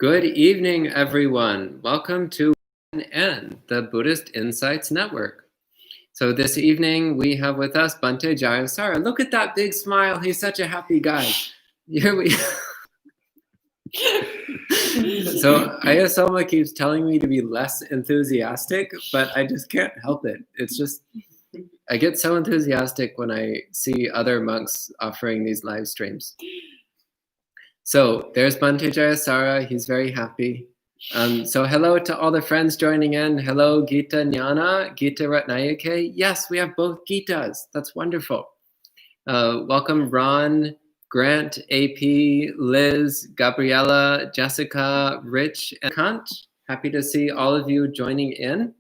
Good evening, everyone. Welcome to N, the Buddhist Insights Network. So this evening we have with us Bhante Jayasara. Look at that big smile. He's such a happy guy. Here we. So Ayasoma keeps telling me to be less enthusiastic, but I just can't help it. It's just I get so enthusiastic when I see other monks offering these live streams. So there's Bhante Jayasara. He's very happy. So hello to all the friends joining in. Hello, Gita Jnana, Gita Ratnayake. Yes, we have both Gitas. That's wonderful. Welcome, Ron, Grant, AP, Liz, Gabriella, Jessica, Rich, and Kant. Happy to see all of you joining in.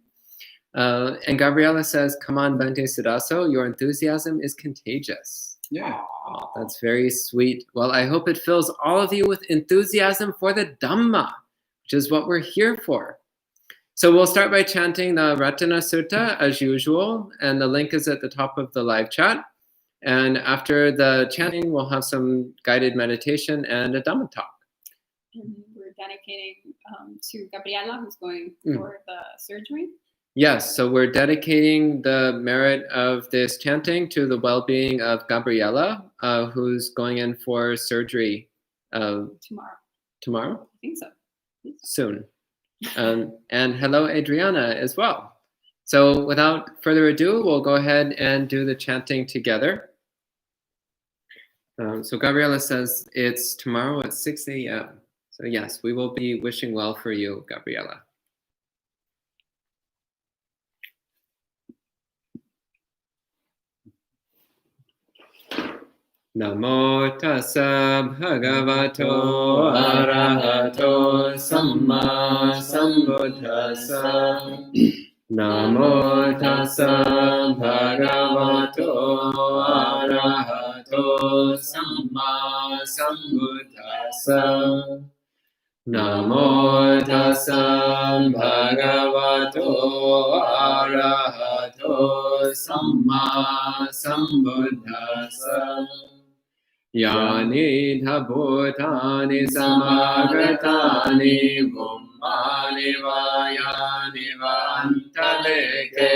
And Gabriella says, come on, Bhante Siddhaso, your enthusiasm is contagious. Yeah. Oh, that's very sweet. Well, I hope it fills all of you with enthusiasm for the Dhamma, which is what we're here for. So we'll start by chanting the Ratana Sutta as usual, and the link is at the top of the live chat. And after the chanting, we'll have some guided meditation and a Dhamma talk. And we're dedicating to Gabriela, who's going for the surgery. Yes, so we're dedicating the merit of this chanting to the well-being of Gabriela, who's going in for surgery Tomorrow. Tomorrow? I think so. Soon. And hello, Adriana, as well. So without further ado, we'll go ahead and do the chanting together. So Gabriela says it's tomorrow at 6 a.m. So yes, we will be wishing well for you, Gabriela. Namo tassa bhagavato arahato samma sambuddhassa. Namo tassa bhagavato arahato samma sambuddhassa. Namo tassa bhagavato arahato samma sambuddhassa. Yani dhabhutani samagatani vummani vayani vantaleke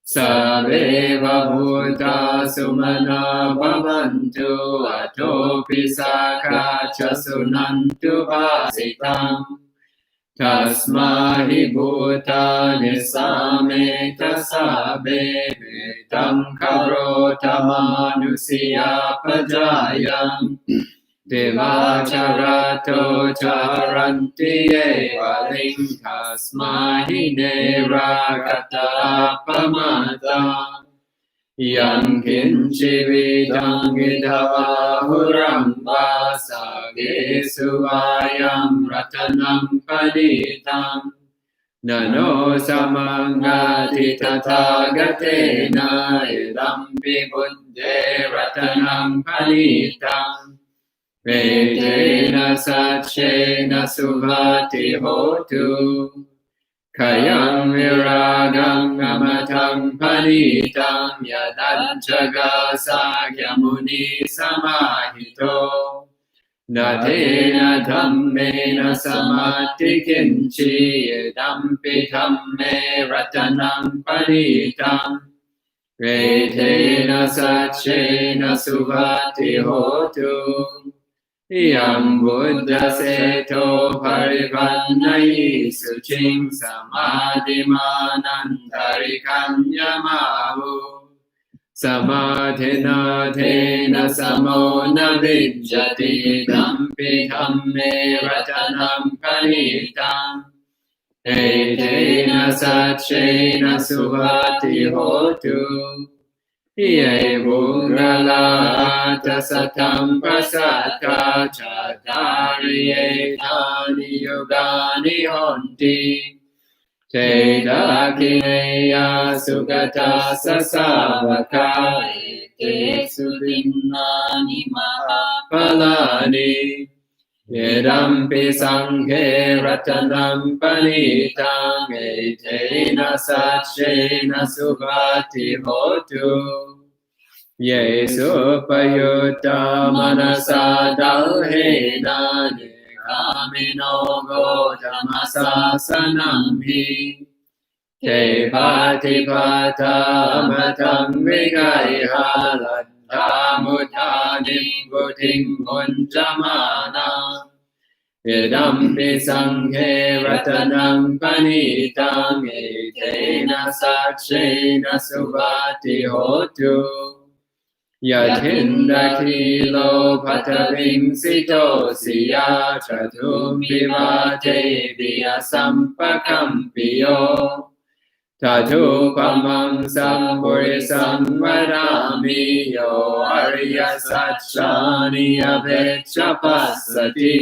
saveva bhuta sumana bhavantu atopi sakacha sunantu vasitam tasmahi bhutani sameta sabe tam karota manusiya pajayam devacharato charanti eva linkasmahi neragata pamata yam kinchi vidam vidavahuram vasage suvayam ratanam panitam Nano samangati tathagatena idampi buddhe ratanam panitam Vedena satchena suvati hotu Kayam viragam amatam panitam Yadanchaga sakyamuni samahito Nadena dhammena samati kinchi Idampi dhamme ratanam panitam Vedena satchena suvati hotu Yam buddha seto parivannai suching samadhimanantarikan yamavu Samadhina thena samona vijjati dampi dhamme ratanam panitam Etena satchena suvati hotu Ye Bungalata Satam Prasata Chadarye Tani Yogani Honti Te Dakineya Sugata Sasavaka Te Sudinnani Mahapalani Yedampi Sanghe Ratanam Panitam Etena Satchena Suvati Hotu Ye Supayutta Manasa Dalhena มิโนโกธรรมสาสนังหิเทปาติปาตามะทังวิไกหาลันทามุทานิบุติงมุญจมานาเอดัมปิสังเฆรัตนังปณิตังเอเทนะสัจเชนะสุปาติโหตุยะทินนาคีโลภัตวิงสิโตสิยาชะทุมปิวาเทปิยสัมปะคัมปิโยทาทุปมังสัมปุริสังวรามิโยอริยสัจจานิยเวชปัสสติ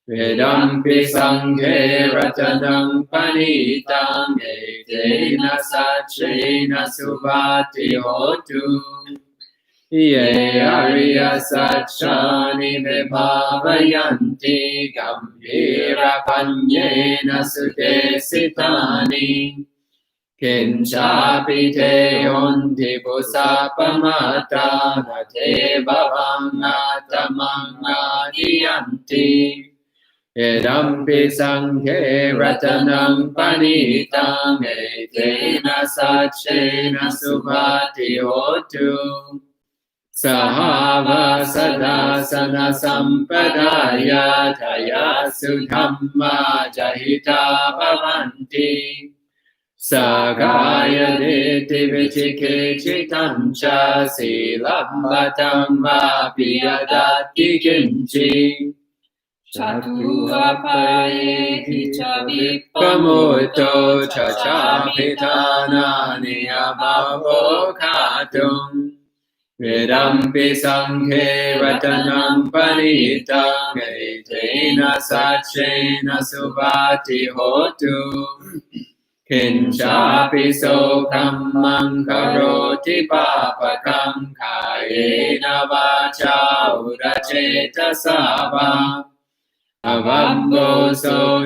เวดัมปิสังเฆรัตนังปณิตังเอเตนะสัจเชนะสุปาติโหตุเยอริยสัจจานิเวภาวยันติกัมพีระปัญเยนะสุเตสิตานิกินชาปิเทโหนติปุสัพพมาตานาเทบวังอาตมังอาดิยันติเอดัมปิสังเฆรัตนังปณิตังเอเตนะสัจเชนะสุปาติโหตุสหาวาสดาสนะสัมปดายาทายาสุธรรมาจหิตาภวันติสกายเดติวิจิกิจิตัญชาสีลัมบะตังมาปิยดัตติกินจิชัตุอภัยทิจวิปปโมโตชะชาพิธานานิยาภาโวคาตุงเวดัมปิสังเฆรัตนังปณิตังเอเทนะสัจเชนะสุปาติโหตุขินชาปิโสคัมมังคโรติปาปะกังขายนวาจาอุรเจตสาวาอวัมโบโส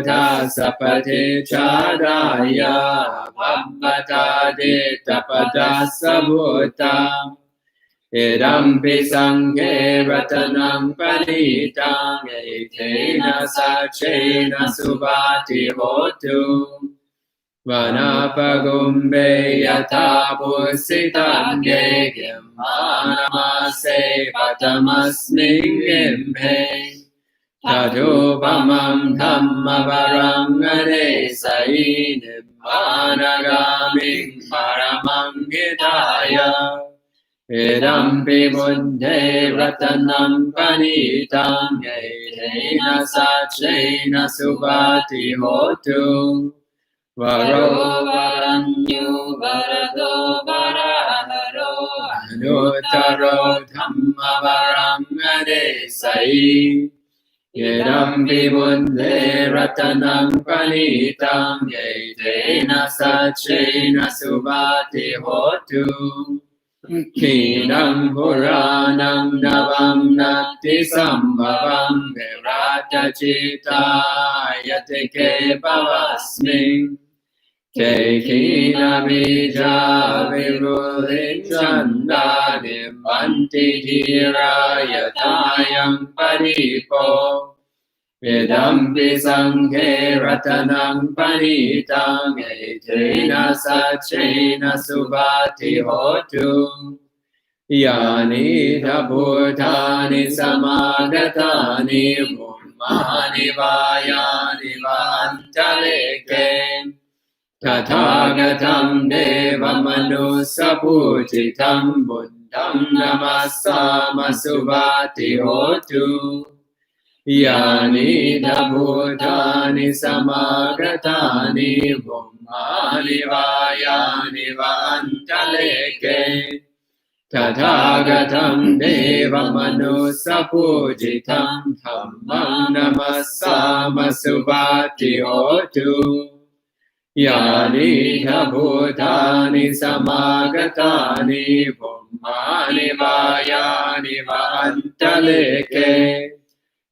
ทัสสะปะเทชาดายาวัมปตาเดตปตัสสะบุตตาเอดัมปิสังเฆรัตนังปณิตังเอเทนะสัจเชนะสุปาติโหตุวานาปะกุมเบยะทาปุสิตังเกเกมมานามาเสปัตมัสมิงเกมเพทาทุปมังธัมมวรังอเดสัยนิพพานากามิงปรมังกิตายาเอดัมปิบุญเทรัตนังปณิตังเอเทนะสัจเชนะสุปาติโหตุวโรวรัญญูวรโดวราหโรอนุตตโรธัมมวรังอเดสัยเยดัมปิบุญเทรัตนังปณิตังเยเทนะสัจเชนะสุปาติโหตุขีนังพุรานังนวัมนัตติสัมภวังเวราตจิตายติเกปวัสมิงเจขีนามิจาวิรุลิจันดานิมันติธีรายทายังปริโปเวดัมปิสังเฆรัตนังปณิตังเอเทนะสัจเชนะสุปาติโหตุยานิทัพพุทานิสมากตานิบุมมานิวายานิวันทะเลเกตถาคตังเดวมนุสสปุจิตังบุตตังนามัสสามาสุปาติโหตุยานิทัพพุทานิสมากตานิบุมมานิวายานิวันทะเลเกตถาคตังเดวมนุสสปุจิตังธัมมังนามัสสามาสุปาติโหตุยานิทัพพุทานิสมากตานิบุมมานิวายานิวันทะเลเก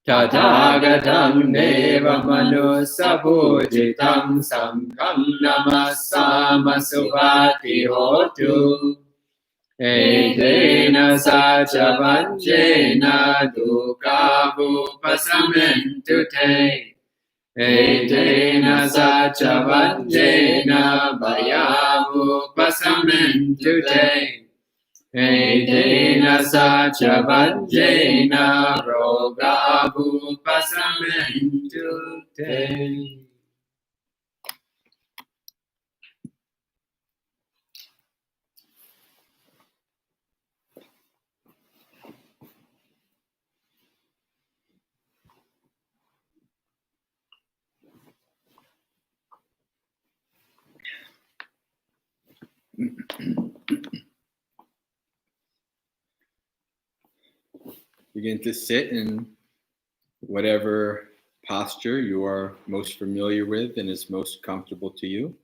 ตถาคตังเดวมนุสสปุจิตังสังฆังนามัสสามาสุปาติโหตุ Etena sacha vanjena dukkha vupasamentu te. Etena sacha vanjena bhaya vupasamentu te. Etena sacha vanjena roga vupasamentu te. Begin to sit in whatever posture you are most familiar with and is most comfortable to you.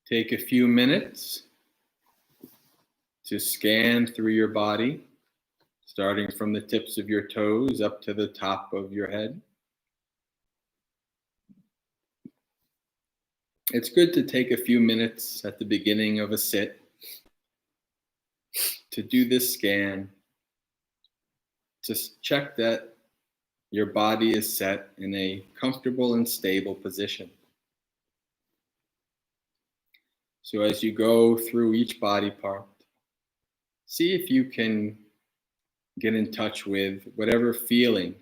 Take a few minutes to scan through your body, starting from the tips of your toes up to the top of your head. It's good to take a few minutes at the beginning of a sit to do this scan, to check that your body is set in a comfortable and stable position. So as you go through each body part, see if you can get in touch with whatever feeling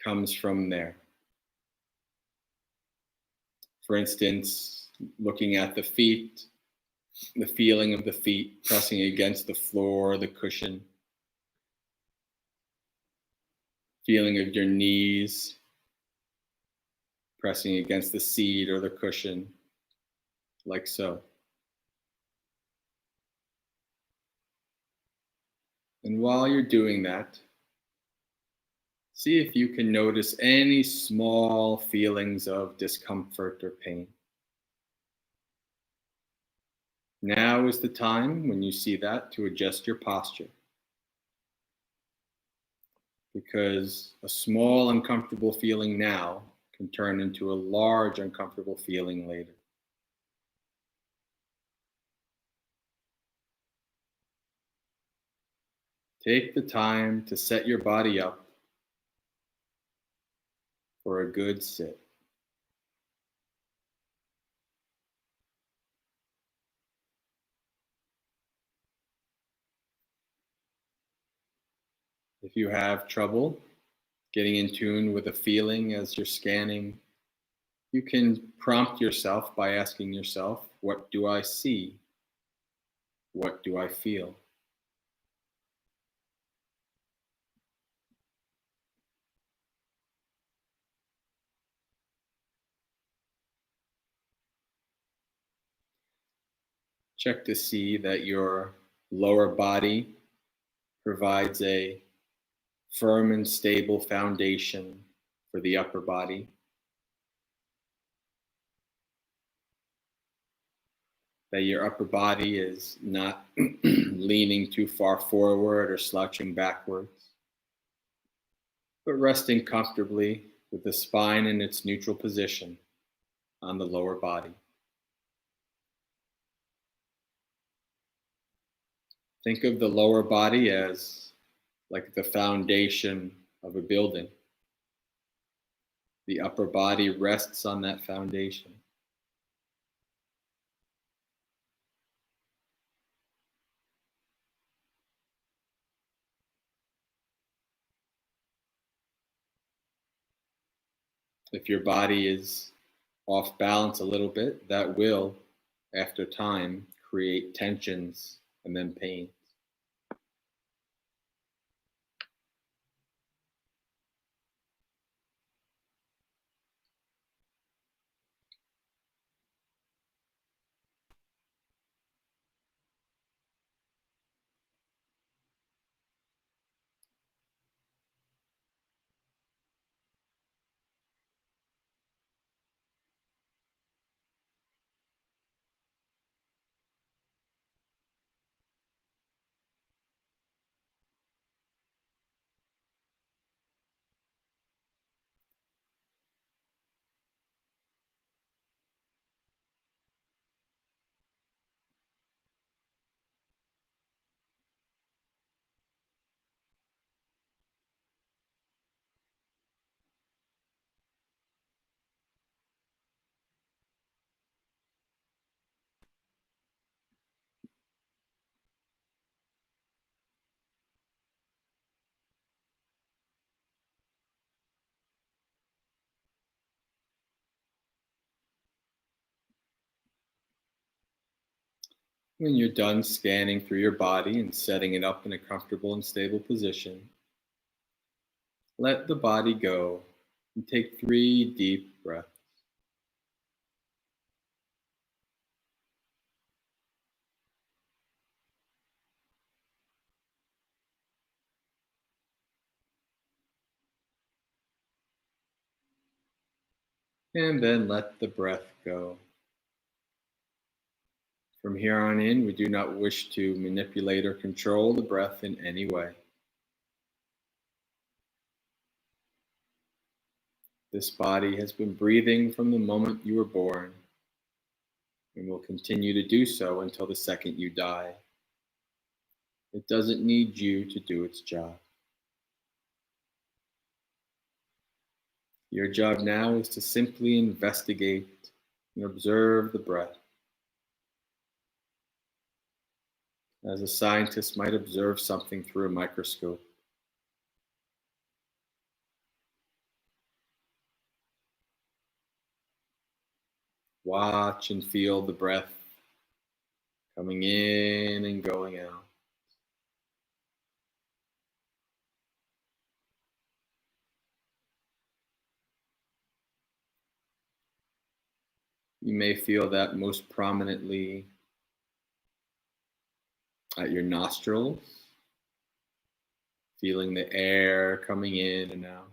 comes from there. For instance, looking at the feet, the feeling of the feet pressing against the floor, the cushion, feeling of your knees pressing against the seat or the cushion, like so. And while you're doing that, see if you can notice any small feelings of discomfort or pain. Now is the time when you see that to adjust your posture. Because a small uncomfortable feeling now can turn into a large uncomfortable feeling later. Take the time to set your body up for a good sit. If you have trouble getting in tune with a feeling as you're scanning, you can prompt yourself by asking yourself, what do I see? What do I feel? Check to see that your lower body provides a firm and stable foundation for the upper body. That your upper body is not leaning too far forward or slouching backwards, but resting comfortably with the spine in its neutral position on the lower body. Think of the lower body as like the foundation of a building. The upper body rests on that foundation. If your body is off balance a little bit, that will, after time, create tensions and then pain. When you're done scanning through your body and setting it up in a comfortable and stable position, let the body go and take 3 deep breaths. And then let the breath go. From here on in, we do not wish to manipulate or control the breath in any way. This body has been breathing from the moment you were born and will continue to do so until the second you die. It doesn't need you to do its job. Your job now is to simply investigate and observe the breath, as a scientist might observe something through a microscope. Watch and feel the breath coming in and going out. You may feel that most prominently at your nostrils, feeling the air coming in and out.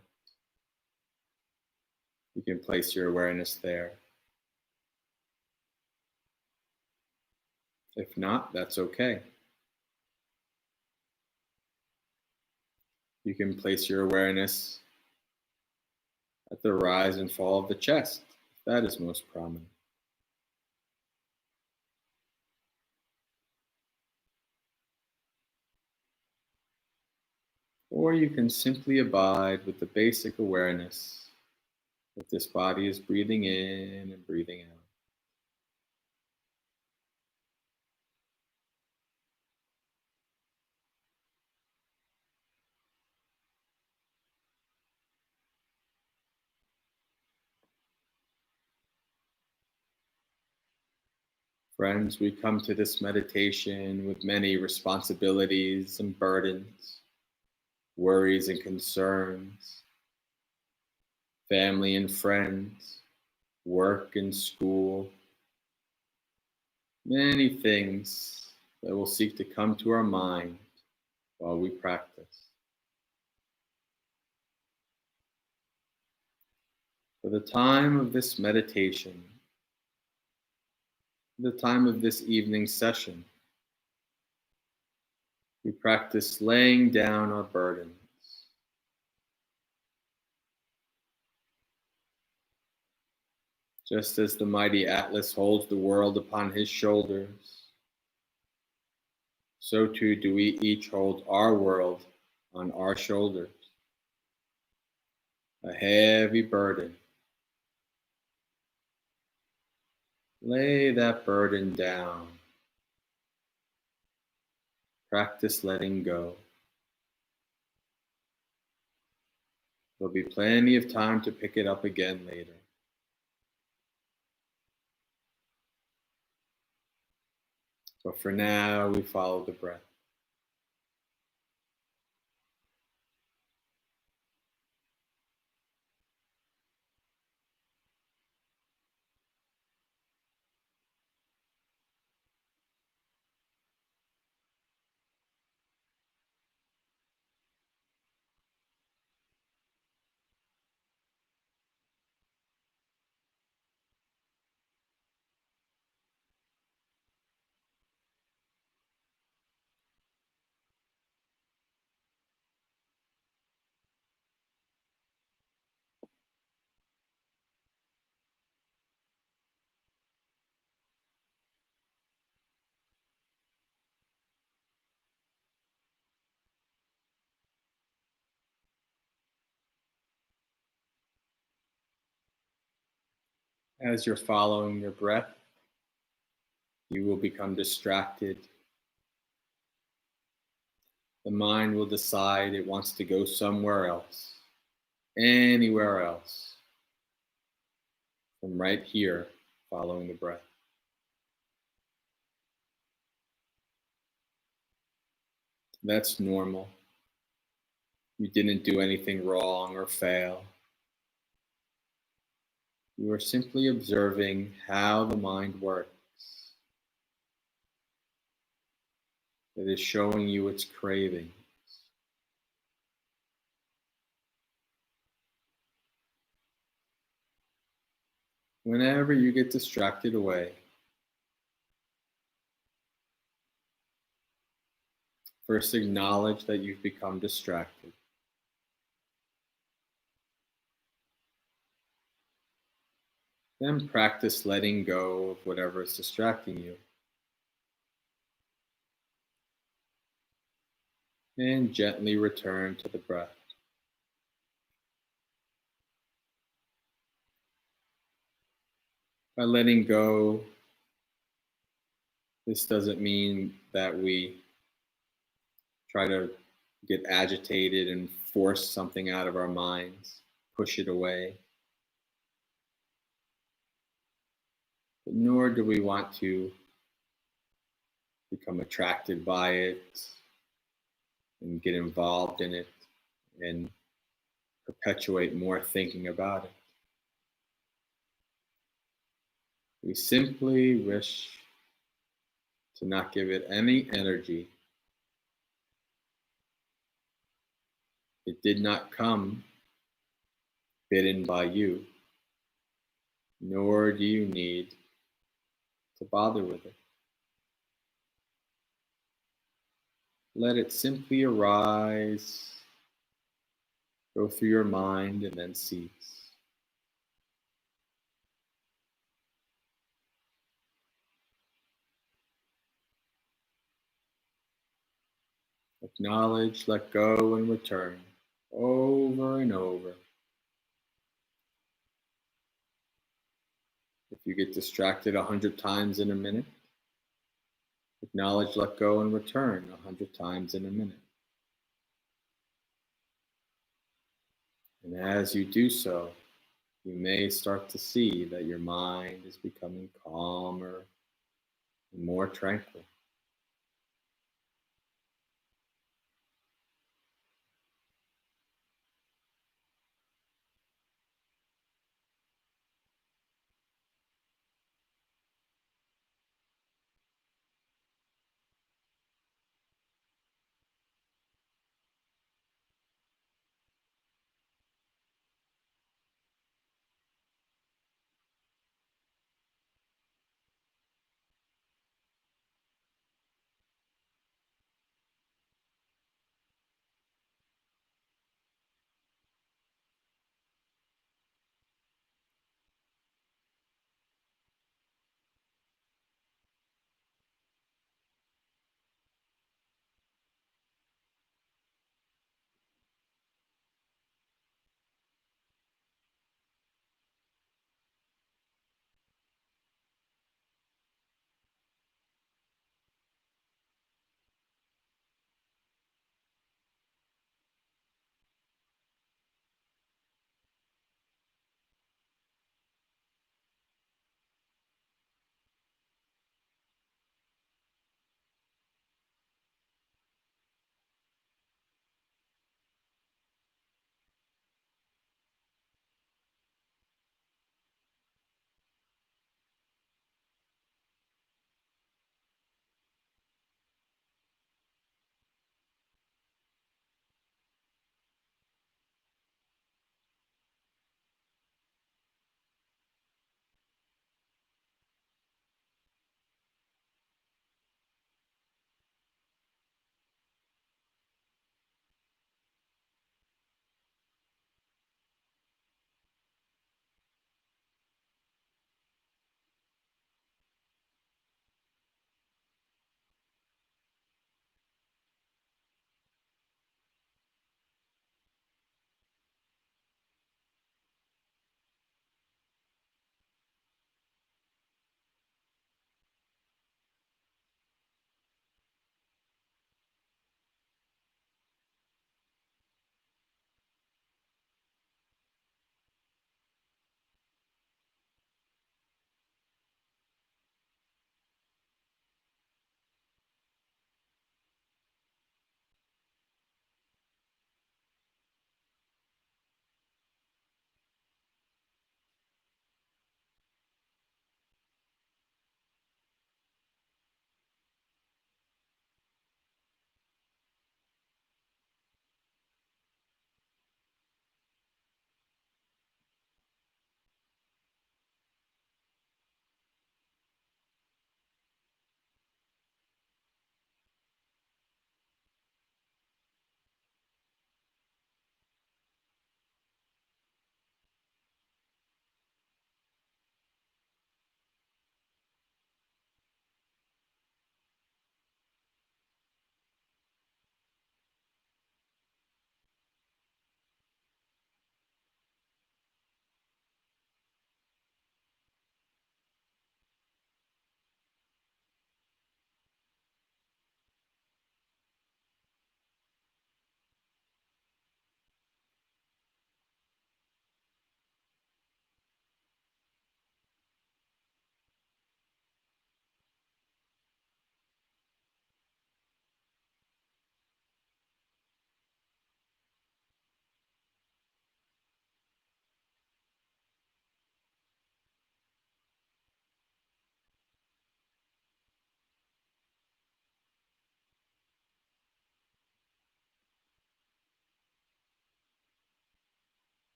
You can place your awareness there. If not, that's okay. You can place your awareness at the rise and fall of the chest, if that is most prominent. Or you can simply abide with the basic awareness that this body is breathing in and breathing out. Friends, we come to this meditation with many responsibilities and burdens, worries and concerns, family and friends, work and school, many things that will seek to come to our mind while we practice. For the time of this meditation, the time of this evening session, we practice laying down our burdens. Just as the mighty Atlas holds the world upon his shoulders, so too do we each hold our world on our shoulders. A heavy burden. Lay that burden down. Practice letting go. There'll be plenty of time to pick it up again later. But for now, we follow the breath. As you're following your breath, you will become distracted. The mind will decide it wants to go somewhere else, anywhere else, from right here, following the breath. That's normal. You didn't do anything wrong or fail. You are simply observing how the mind works. It is showing you its cravings. Whenever you get distracted away, first acknowledge that you've become distracted. Then practice letting go of whatever is distracting you. And gently return to the breath. By letting go, this doesn't mean that we try to get agitated and force something out of our minds, push it away. But nor do we want to become attracted by it and get involved in it and perpetuate more thinking about it. We simply wish to not give it any energy. It did not come bidden by you, nor do you need to bother with it. Let it simply arise, go through your mind, and then cease. Acknowledge, let go, and return over and over. If you get distracted 100 times in a minute, acknowledge, let go, and return 100 times in a minute. And as you do so, you may start to see that your mind is becoming calmer and more tranquil.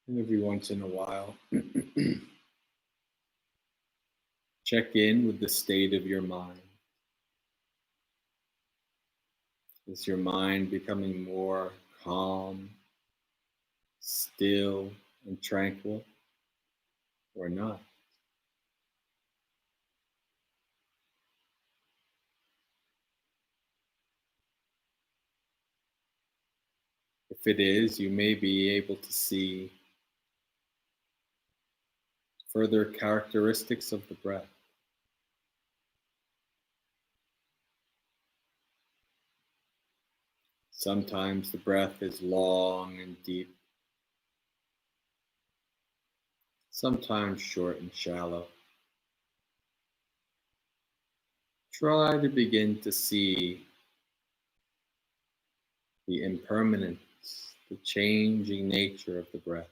And every once in a while, check in with the state of your mind. Is your mind becoming more calm, still, and tranquil, or not? If it is, you may be able to see further characteristics of the breath. Sometimes the breath is long and deep, sometimes short and shallow. Try to begin to see the impermanence, the changing nature of the breath.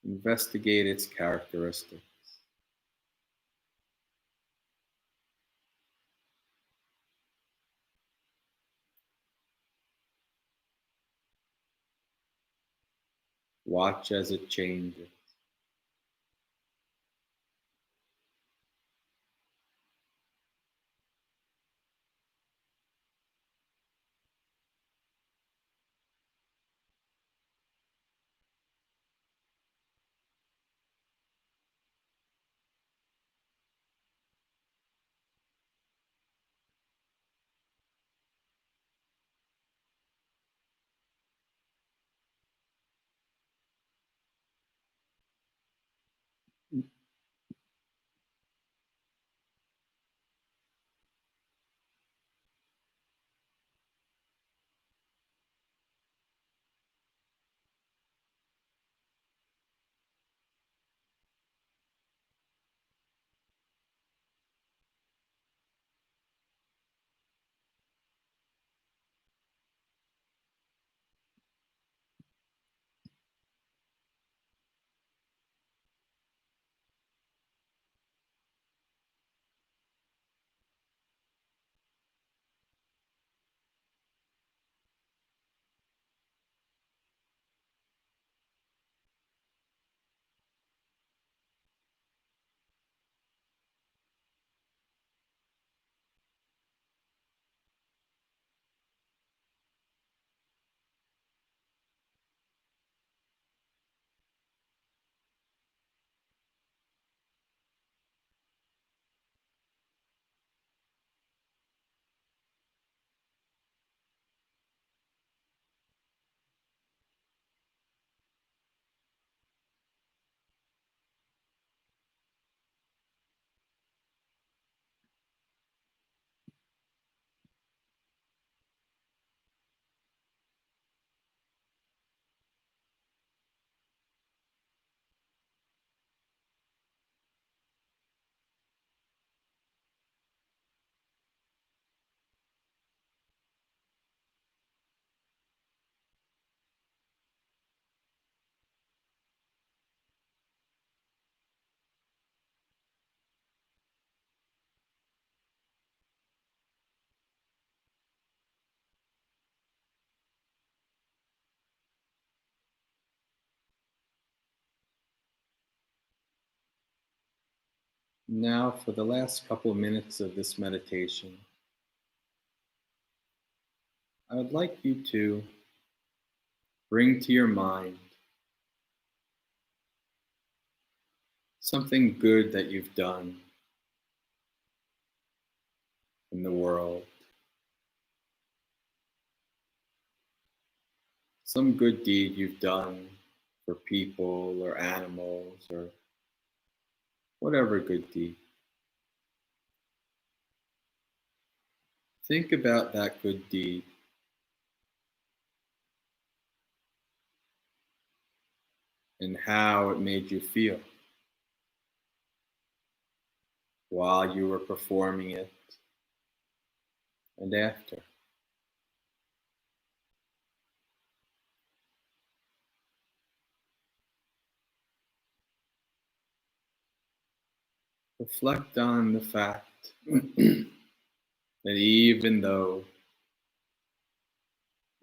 Investigate its characteristics. Watch as it changes. Now, for the last couple of minutes of this meditation, I would like you to bring to your mind something good that you've done in the world. Some good deed you've done for people or animals or whatever good deed. Think about that good deed and how it made you feel while you were performing it and after. Reflect on the fact that even though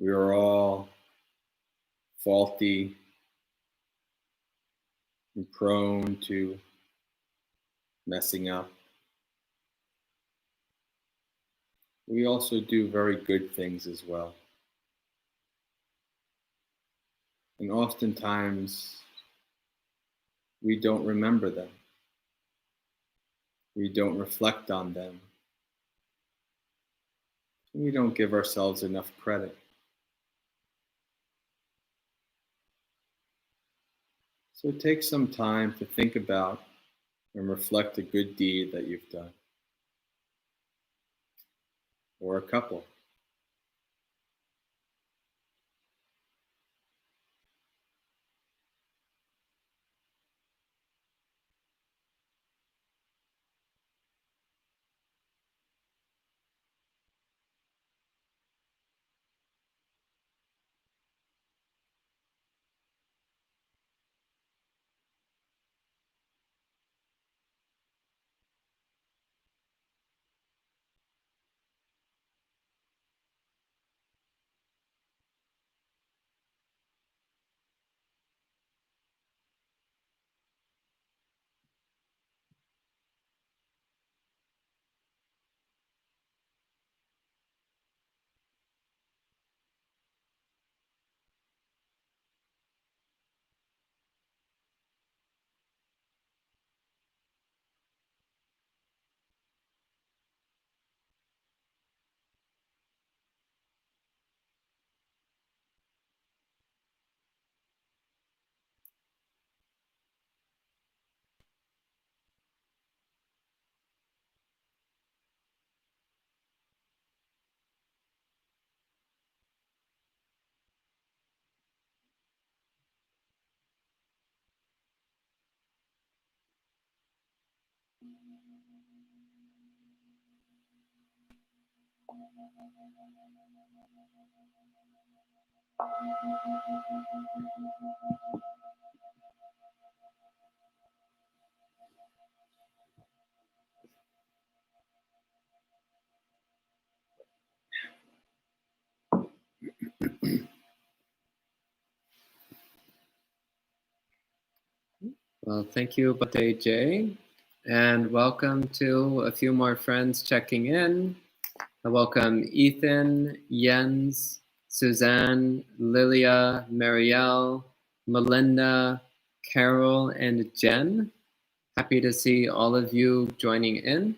we are all faulty and prone to messing up. We also do very good things as well. And oftentimes, we don't remember them. We don't reflect on them. We don't give ourselves enough credit. So take some time to think about and reflect a good deed that you've done, or a couple. Well, thank you, Bhante Jay. And welcome to a few more friends checking in. I welcome Ethan, Jens, Suzanne, Lilia, Marielle, Melinda, Carol, and Jen. Happy to see all of you joining in.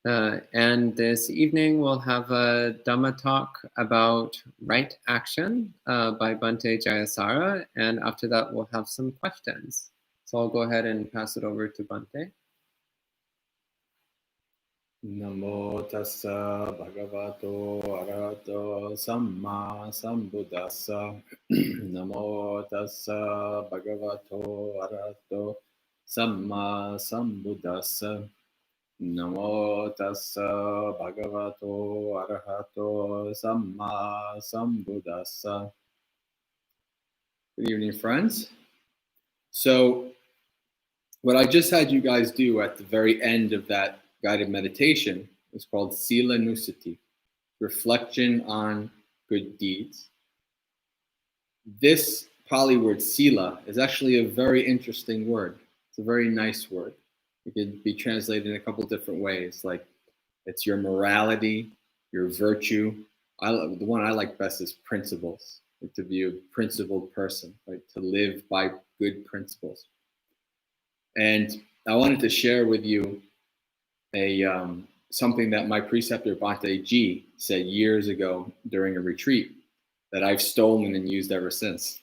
And this evening we'll have a Dhamma talk about right action by Bhante Jayasara. And after that we'll have some questions. So I'll go ahead and pass it over to Bhante. Namo tassa bhagavato arahato samma sambuddhassa. Namo tassa bhagavato arahato samma sambuddhassa. Namo tassa bhagavato arahato samma sambuddhassa. Good evening, friends. So, what I just had you guys do at the very end of that guided meditation is called Sila Nusati, reflection on good deeds. This Pali word Sila is actually a very interesting word. It's a very nice word. It could be translated in a couple different ways, like it's your morality, your virtue. The one I like best is principles, like to be a principled person, right? To live by good principles. And I wanted to share with you something that my preceptor Bhante Ji said years ago during a retreat that I've stolen and used ever since.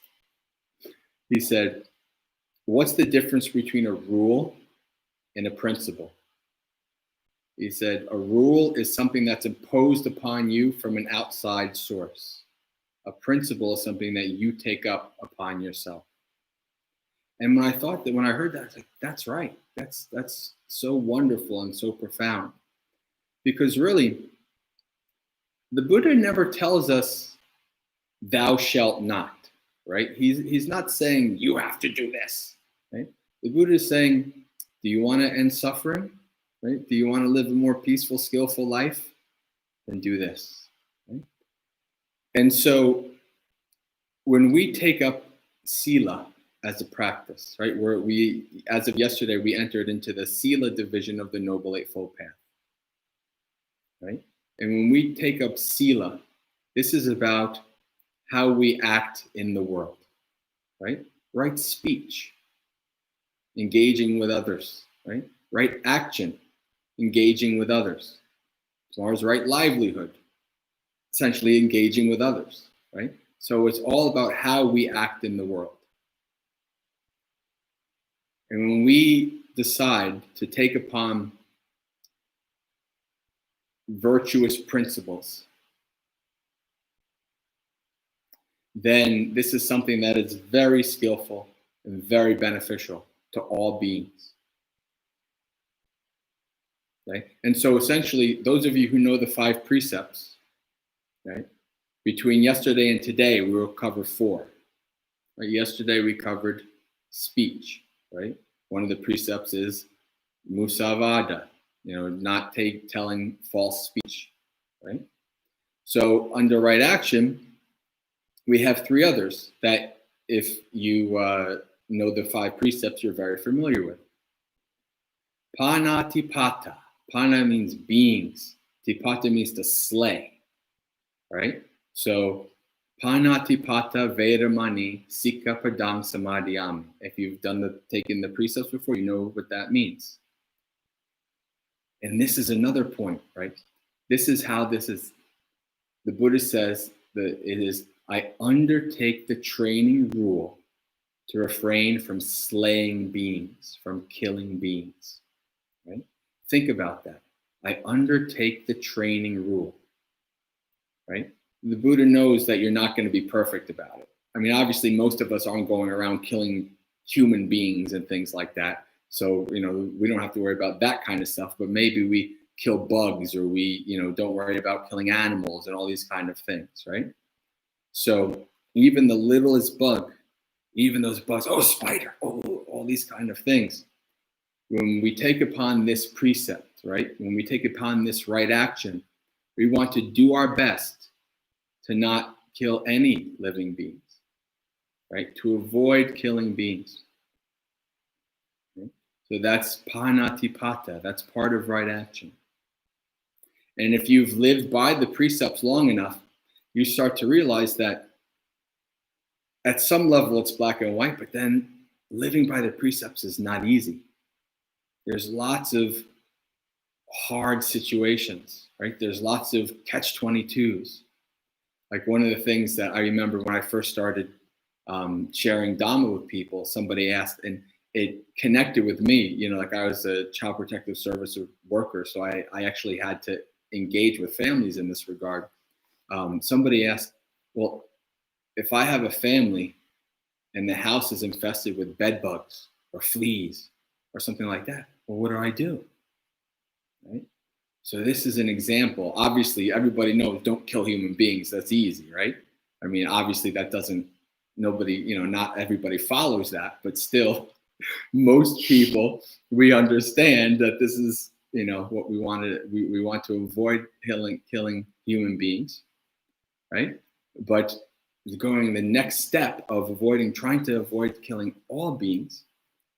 He said, "What's the difference between a rule and a principle?" He said, "A rule is something that's imposed upon you from an outside source. A principle is something that you take up upon yourself." And when I heard that, I was like, that's right. That's so wonderful and so profound. Because really, the Buddha never tells us, thou shalt not, right? He's not saying, you have to do this, right? The Buddha is saying, do you want to end suffering, right? Do you want to live a more peaceful, skillful life? Then do this, right? And so when we take up Sila as a practice, right? Where as of yesterday, we entered into the Sila Division of the Noble Eightfold Path, right? And when we take up Sila, this is about how we act in the world, right? Right speech, engaging with others, right? Right action, engaging with others. As far as right livelihood, essentially engaging with others, right? So it's all about how we act in the world. And when we decide to take upon virtuous principles, then this is something that is very skillful and very beneficial to all beings. Right? And so essentially, those of you who know the 5 precepts, right? Between yesterday and today, we will cover 4. Right? Yesterday we covered speech, right? One of the precepts is musavada, not telling false speech, right? So under right action, we have 3 others that if you know the 5 precepts, you're very familiar with. Panatipata. Pana means beings. Tipata means to slay, right? So Panatipata Vedamani Sikapadam Samadhyami. If you've taken the precepts before, you know what that means. And this is another point, right? This is how the Buddha says that it is, I undertake the training rule to refrain from slaying beings, from killing beings, right? Think about that. I undertake the training rule, right? The Buddha knows that you're not going to be perfect about it. I mean, obviously, most of us aren't going around killing human beings and things like that. So, we don't have to worry about that kind of stuff, but maybe we kill bugs or we, don't worry about killing animals and all these kind of things, right? So even the littlest bug, even those bugs, spider, all these kind of things. When we take upon this precept, right? When we take upon this right action, we want to do our best to not kill any living beings, right? To avoid killing beings. Okay? So that's panatipata. That's part of right action. And if you've lived by the precepts long enough, you start to realize that at some level it's black and white, but then living by the precepts is not easy. There's lots of hard situations, right? There's lots of catch-22s. Like one of the things that I remember when I first started sharing Dhamma with people, somebody asked, and it connected with me, like I was a child protective service worker, so I actually had to engage with families in this regard. Somebody asked, well, if I have a family and the house is infested with bed bugs or fleas or something like that, well, what do I do? Right? So this is an example. Obviously, everybody knows don't kill human beings. That's easy, right? I mean, obviously not everybody follows that, but still, most people, we understand that this is, what we wanted. We want to avoid killing human beings, right? But going the next step of trying to avoid killing all beings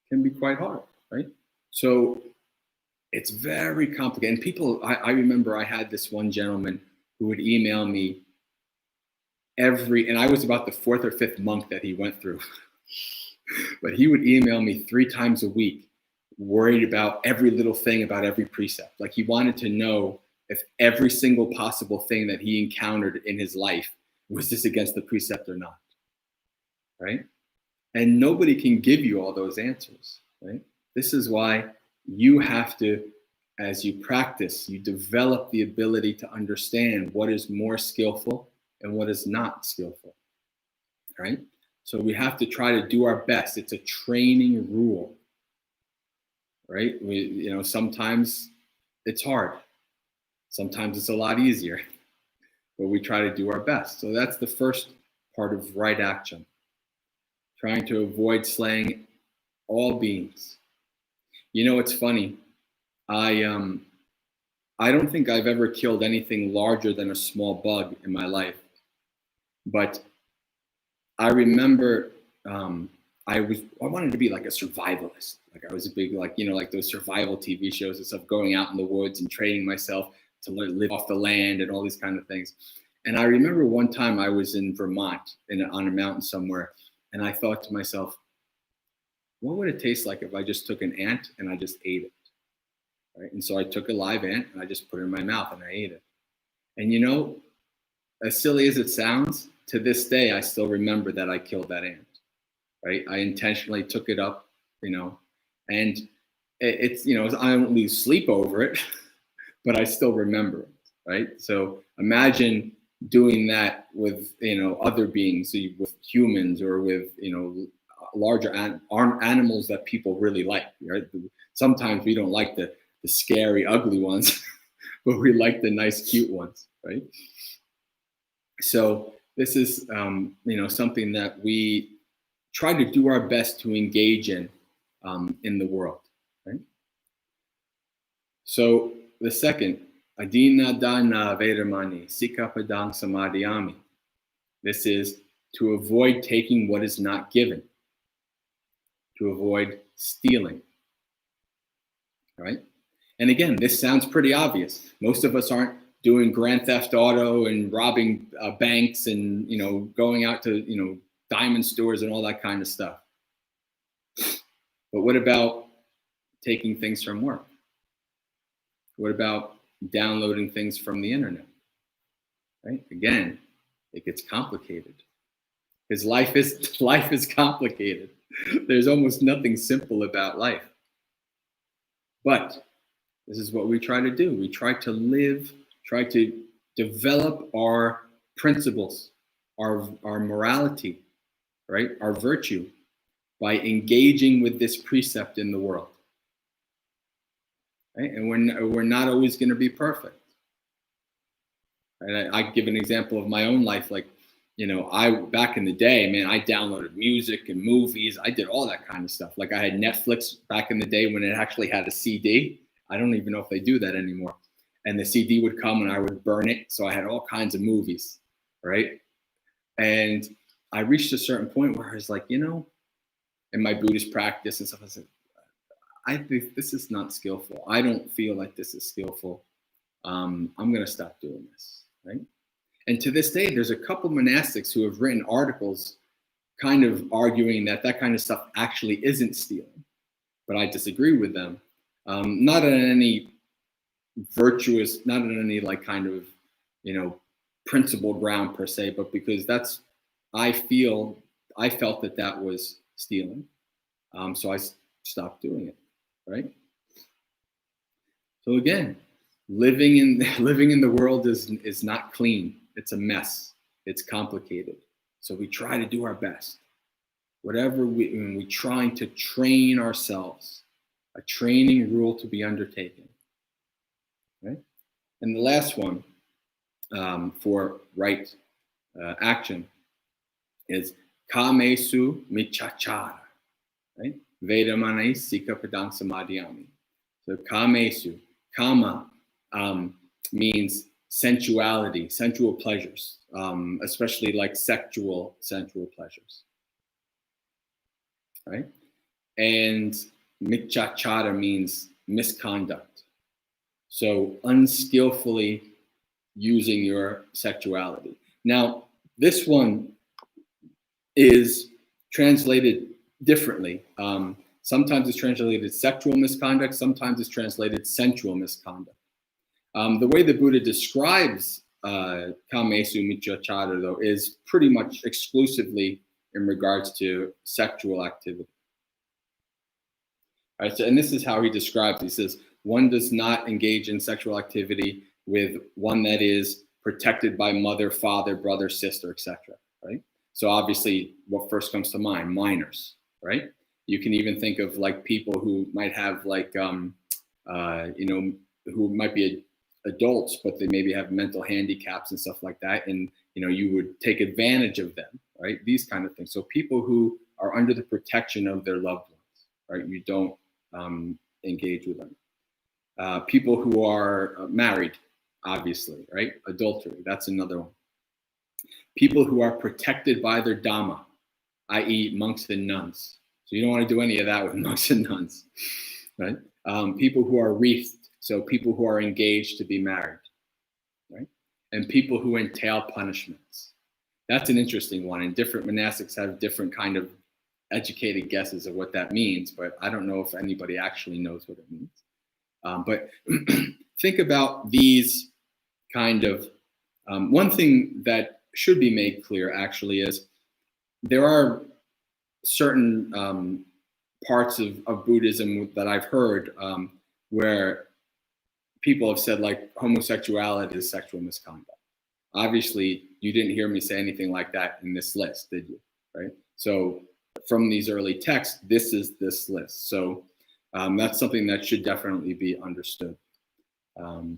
can be quite hard, right? So it's very complicated. And people, I remember I had this one gentleman who would email me and I was about the 4th or 5th monk that he went through, but he would email me 3 times a week, worried about every little thing about every precept. Like he wanted to know if every single possible thing that he encountered in his life, was this against the precept or not, right? And nobody can give you all those answers, right? This is why you have to, as you practice, you develop the ability to understand what is more skillful and what is not skillful, right? So we have to try to do our best. It's a training rule, right? Sometimes it's hard. Sometimes it's a lot easier, but we try to do our best. So that's the first part of right action, trying to avoid slaying all beings. It's funny. I don't think I've ever killed anything larger than a small bug in my life. But I remember I wanted to be like a survivalist. Like I was a big, like, like those survival TV shows and stuff, going out in the woods and training myself to live off the land and all these kind of things. And I remember one time I was in Vermont on a mountain somewhere, and I thought to myself, what would it taste like if I just took an ant and I just ate it? Right? And so I took a live ant and I just put it in my mouth and I ate it. And as silly as it sounds, to this day, I still remember that I killed that ant, right? I intentionally took it up, and it's, I don't lose sleep over it, but I still remember it, right? So imagine doing that with, other beings, with humans or with, larger animals that people really like, right? Sometimes we don't like the scary, ugly ones, but we like the nice, cute ones, right? So this is, something that we try to do our best to engage in the world, right? So the second, adina dana vedamani sikapadang samadhyami. This is to avoid taking what is not given, to avoid stealing, right? And again, this sounds pretty obvious. Most of us aren't doing Grand Theft Auto and robbing banks and, going out to, diamond stores and all that kind of stuff. But what about taking things from work? What about downloading things from the internet? Right? Again, it gets complicated because life is complicated. There's almost nothing simple about life. But this is what we try to do. We try to develop our principles, our morality, right? Our virtue by engaging with this precept in the world. Right? And we're not always going to be perfect. Right? I give an example of my own life. Like, I back in the day, man, I downloaded music and movies. I did all that kind of stuff. Like I had Netflix back in the day when it actually had a CD. I don't even know if they do that anymore. And the CD would come and I would burn it. So I had all kinds of movies, right? And I reached a certain point where I was like, in my Buddhist practice and stuff, I said, I think this is not skillful. I don't feel like this is skillful. I'm going to stop doing this, right? And to this day, there's a couple monastics who have written articles kind of arguing that kind of stuff actually isn't stealing. But I disagree with them. Not on any virtuous, not on any like kind of, principled ground per se, but because I felt that was stealing. So I stopped doing it, right? So again, living in the world is not clean. It's a mess. It's complicated. So we try to do our best. Whatever when we're trying to train ourselves, a training rule to be undertaken, right? And the last one for right action is kamesu michachara, right? Vedamanai sikapadang samadhyami. So kamesu, kama means sensuality, sensual pleasures, especially like sensual pleasures, right? And michachara means misconduct. So unskillfully using your sexuality. Now, this one is translated differently. Sometimes it's translated sexual misconduct. Sometimes it's translated sensual misconduct. The way the Buddha describes kamesu michachara, though, is pretty much exclusively in regards to sexual activity. All right, so, and this is how he describes it. He says, one does not engage in sexual activity with one that is protected by mother, father, brother, sister, etc. Right? So obviously, what first comes to mind? Minors, right? You can even think of like people who might have like, who might be adults, but they maybe have mental handicaps and stuff like that. And, you would take advantage of them, right? These kind of things. So people who are under the protection of their loved ones, right? You don't engage with them. People who are married, obviously, right? Adultery, that's another one. People who are protected by their Dhamma, i.e. monks and nuns. So you don't want to do any of that with monks and nuns, right? People who are wreathed, so people who are engaged to be married, right? And people who entail punishments. That's an interesting one, and different monastics have different kind of educated guesses of what that means, but I don't know if anybody actually knows what it means. But think about these kind of, one thing that should be made clear actually is there are certain parts of Buddhism that I've heard where people have said like homosexuality is sexual misconduct. Obviously, you didn't hear me say anything like that in this list, did you? Right? So from these early texts, this is this list. So that's something that should definitely be understood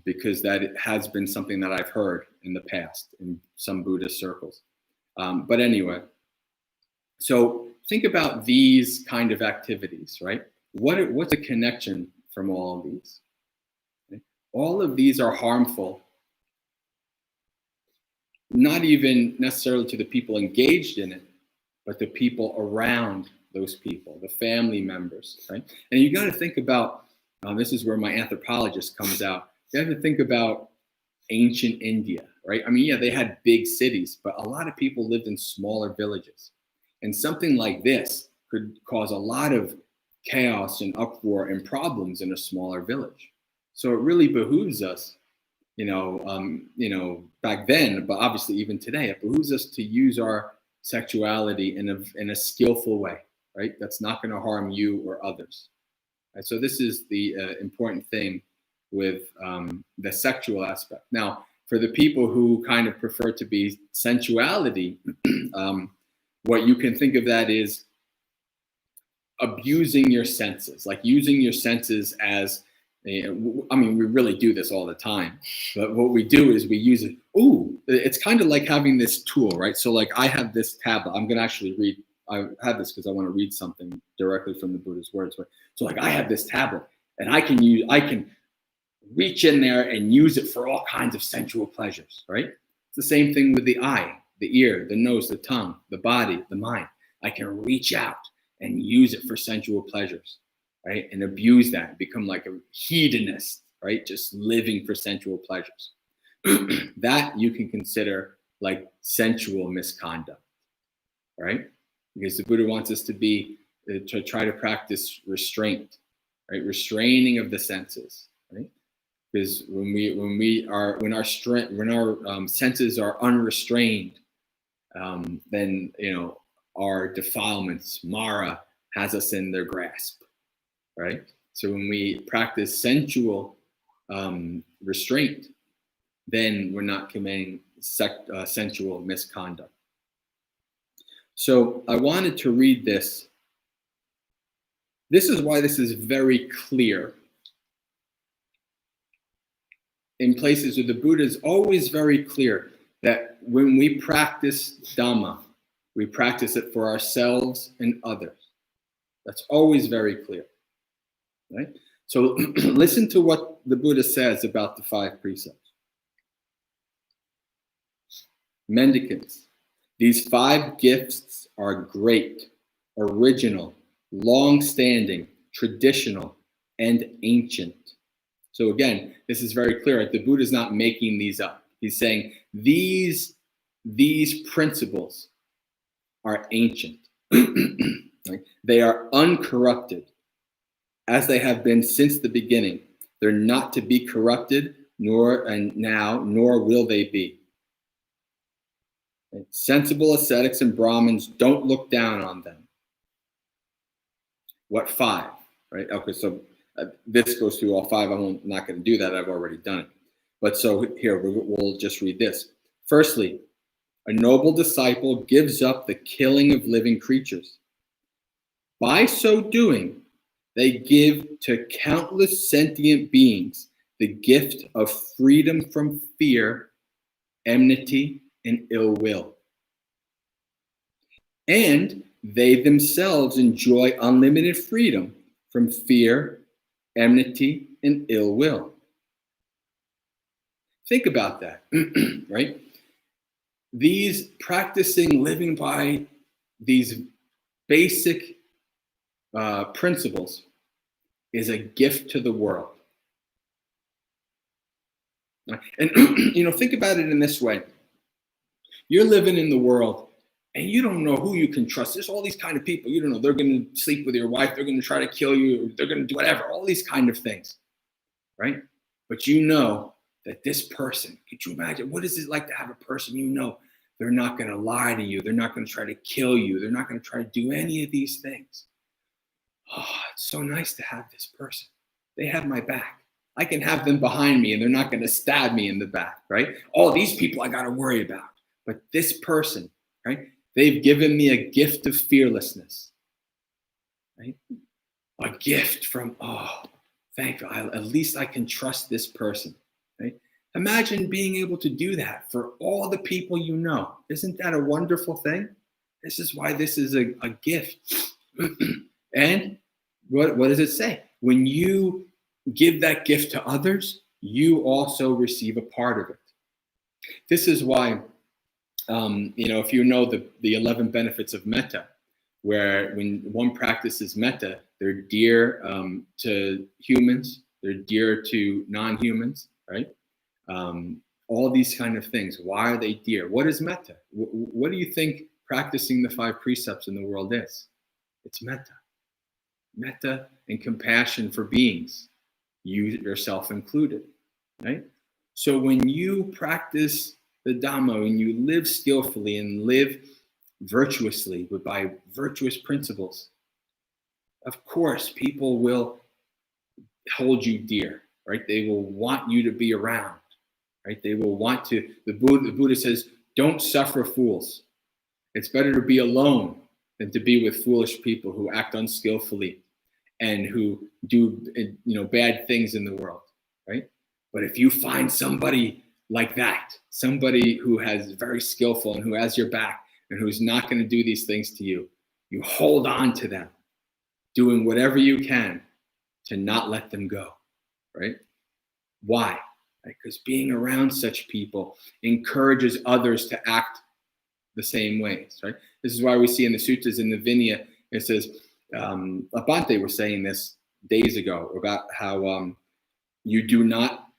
because that has been something that I've heard in the past in some Buddhist circles. But anyway, so think about these kind of activities, right? What's the connection from all of these? Okay? All of these are harmful, not even necessarily to the people engaged in it, but the people around those people, the family members, right? And you got to think about, this is where my anthropologist comes out. You have to think about ancient India, right? I mean, yeah, they had big cities, but a lot of people lived in smaller villages. And something like this could cause a lot of chaos and uproar and problems in a smaller village. So it really behooves us, back then, but obviously even today, it behooves us to use our sexuality in a skillful way, right? That's not going to harm you or others. Right? So this is the important thing with the sexual aspect. Now, for the people who kind of prefer to be sensuality, what you can think of that is abusing your senses, like using your senses as, I mean, we really do this all the time, but what we do is we use it. Ooh, it's kind of like having this tool, right? So like I have this tablet. I'm going to actually read. I have this because I want to read something directly from the Buddha's words. So like I have this tablet and I can reach in there and use it for all kinds of sensual pleasures, right? It's the same thing with the eye, the ear, the nose, the tongue, the body, the mind. I can reach out and use it for sensual pleasures, right? And abuse that, become like a hedonist, right? Just living for sensual pleasures. That you can consider like sensual misconduct, right? Because the Buddha wants us to try to practice restraint, right? Restraining of the senses, right? Because when our senses are unrestrained, then our defilements, Mara, has us in their grasp, right? So when we practice sensual restraint, then we're not committing sensual misconduct. So I wanted to read this. This is why this is very clear. In places where the Buddha is always very clear that when we practice Dhamma, we practice it for ourselves and others. That's always very clear, right? So listen to what the Buddha says about the 5 precepts. Mendicants, these 5 gifts are great, original, long-standing, traditional, and ancient. So again, this is very clear. Right? The Buddha is not making these up. He's saying these principles are ancient. Right? They are uncorrupted, as they have been since the beginning. They're not to be corrupted, nor will they be. Right? Sensible ascetics and Brahmins, don't look down on them. What 5? Right? Okay, so this goes through all 5. I'm not going to do that. I've already done it. But so here, we'll just read this. Firstly, a noble disciple gives up the killing of living creatures. By so doing, they give to countless sentient beings the gift of freedom from fear, enmity, and ill will. And they themselves enjoy unlimited freedom from fear, enmity, and ill will. Think about that, right? These practicing living by these basic principles is a gift to the world. And think about it in this way. You're living in the world and you don't know who you can trust. There's all these kind of people. You don't know, they're going to sleep with your wife. They're going to try to kill you. Or they're going to do whatever, all these kind of things, right? But you know that this person, could you imagine, what is it like to have a person you know they're not going to lie to you. They're not going to try to kill you. They're not going to try to do any of these things. Oh, it's so nice to have this person. They have my back. I can have them behind me and they're not going to stab me in the back, right? All these people I got to worry about. But this person, right? They've given me a gift of fearlessness, right? A gift from, thank God, at least I can trust this person, right? Imagine being able to do that for all the people you know. Isn't that a wonderful thing? This is why this is a gift. And what does it say? When you give that gift to others, you also receive a part of it. This is why, if you know the 11 benefits of metta, where when one practices metta, they're dear to humans, they're dear to non-humans, right? All these kind of things. Why are they dear? What is metta? What do you think practicing the 5 precepts in the world is? It's metta. Metta and compassion for beings, you yourself included, right? So when you practice the Dhamma and you live skillfully and live virtuously by virtuous principles, of course, people will hold you dear, right? They will want you to be around, right? They will want to, the Buddha says, don't suffer fools. It's better to be alone than to be with foolish people who act unskillfully and who do bad things in the world, right? But if you find somebody like that, somebody who is very skillful and who has your back and who's not going to do these things to you, you hold on to them, doing whatever you can to not let them go, right? Why? Because being around such people encourages others to act the same ways, right? This is why we see in the suttas in the Vinaya, it says, Abante was saying this days ago about how you do not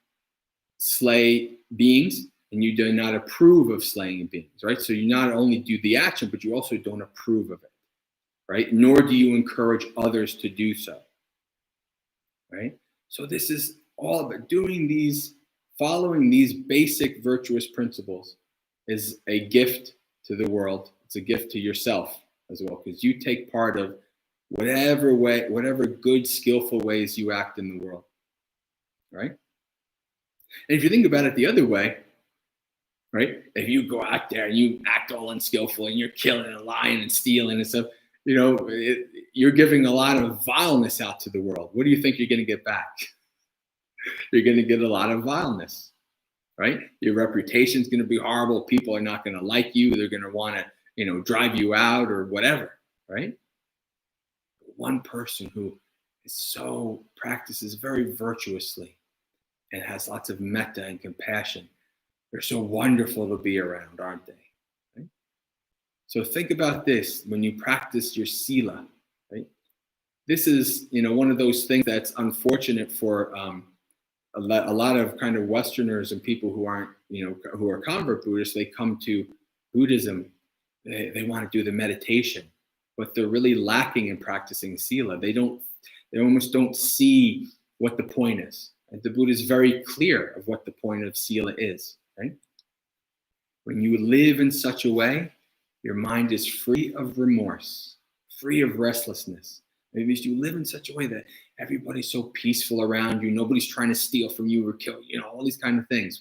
slay beings and you do not approve of slaying beings, right? So you not only do the action, but you also don't approve of it, right? Nor do you encourage others to do so, right? So this is all about following these basic virtuous principles is a gift to the world. It's a gift to yourself as well, because you take part of whatever good, skillful ways you act in the world, right? And if you think about it the other way, right? If you go out there and you act all unskillful and you're killing and lying and stealing and stuff, you're giving a lot of vileness out to the world. What do you think you're going to get back? You're going to get a lot of vileness, right? Your reputation's going to be horrible. People are not going to like you. They're going to want to, drive you out or whatever, right? One person who practices very virtuously and has lots of metta and compassion, they're so wonderful to be around, aren't they? Right? So think about this when you practice your sila, right? This is, one of those things that's unfortunate for a lot of kind of Westerners and people who aren't, who are convert Buddhists. They come to Buddhism, they want to do the meditation, but they're really lacking in practicing sila. They almost don't see what the point is. And the Buddha is very clear of what the point of sila is, right? When you live in such a way, your mind is free of remorse, free of restlessness. Maybe you live in such a way that everybody's so peaceful around you. Nobody's trying to steal from you or kill you, all these kind of things.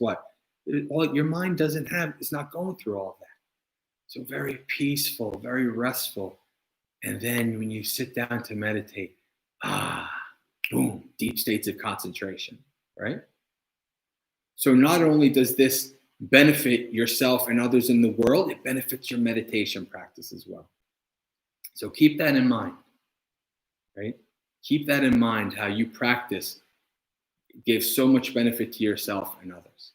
Your mind it's not going through all of that. So very peaceful, very restful. And then when you sit down to meditate, boom, deep states of concentration, right? So not only does this benefit yourself and others in the world, it benefits your meditation practice as well. So keep that in mind, right? Keep that in mind, how you practice gives so much benefit to yourself and others.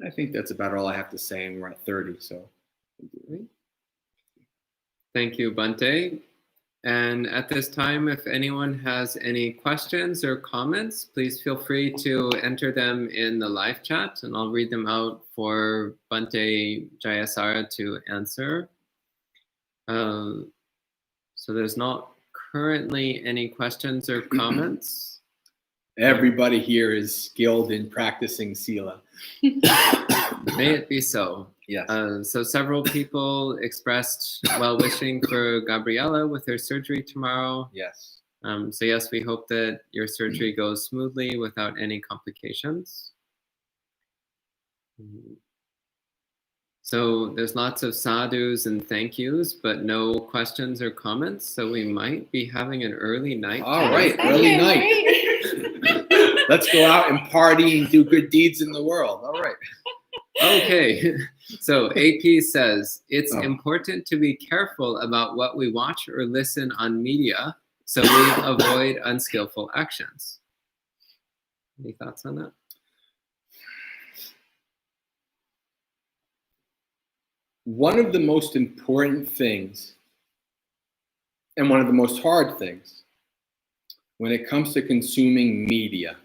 I think that's about all I have to say, and we're at 30, so. Thank you, Bhante. And at this time, if anyone has any questions or comments, please feel free to enter them in the live chat, and I'll read them out for Bhante Jayasara to answer. So there's not currently any questions or comments. Everybody here is skilled in practicing Sila. May it be so. Yes. So several people expressed well-wishing for Gabriella with her surgery tomorrow. Yes. So yes, we hope that your surgery goes smoothly without any complications. So there's lots of sadhus and thank yous, but no questions or comments. So we might be having an early night. All right, early night. Let's go out and party and do good deeds in the world. All right. Okay, so AP says, it's important to be careful about what we watch or listen on media so we avoid unskillful actions. Any thoughts on that? One of the most important things and one of the most hard things when it comes to consuming media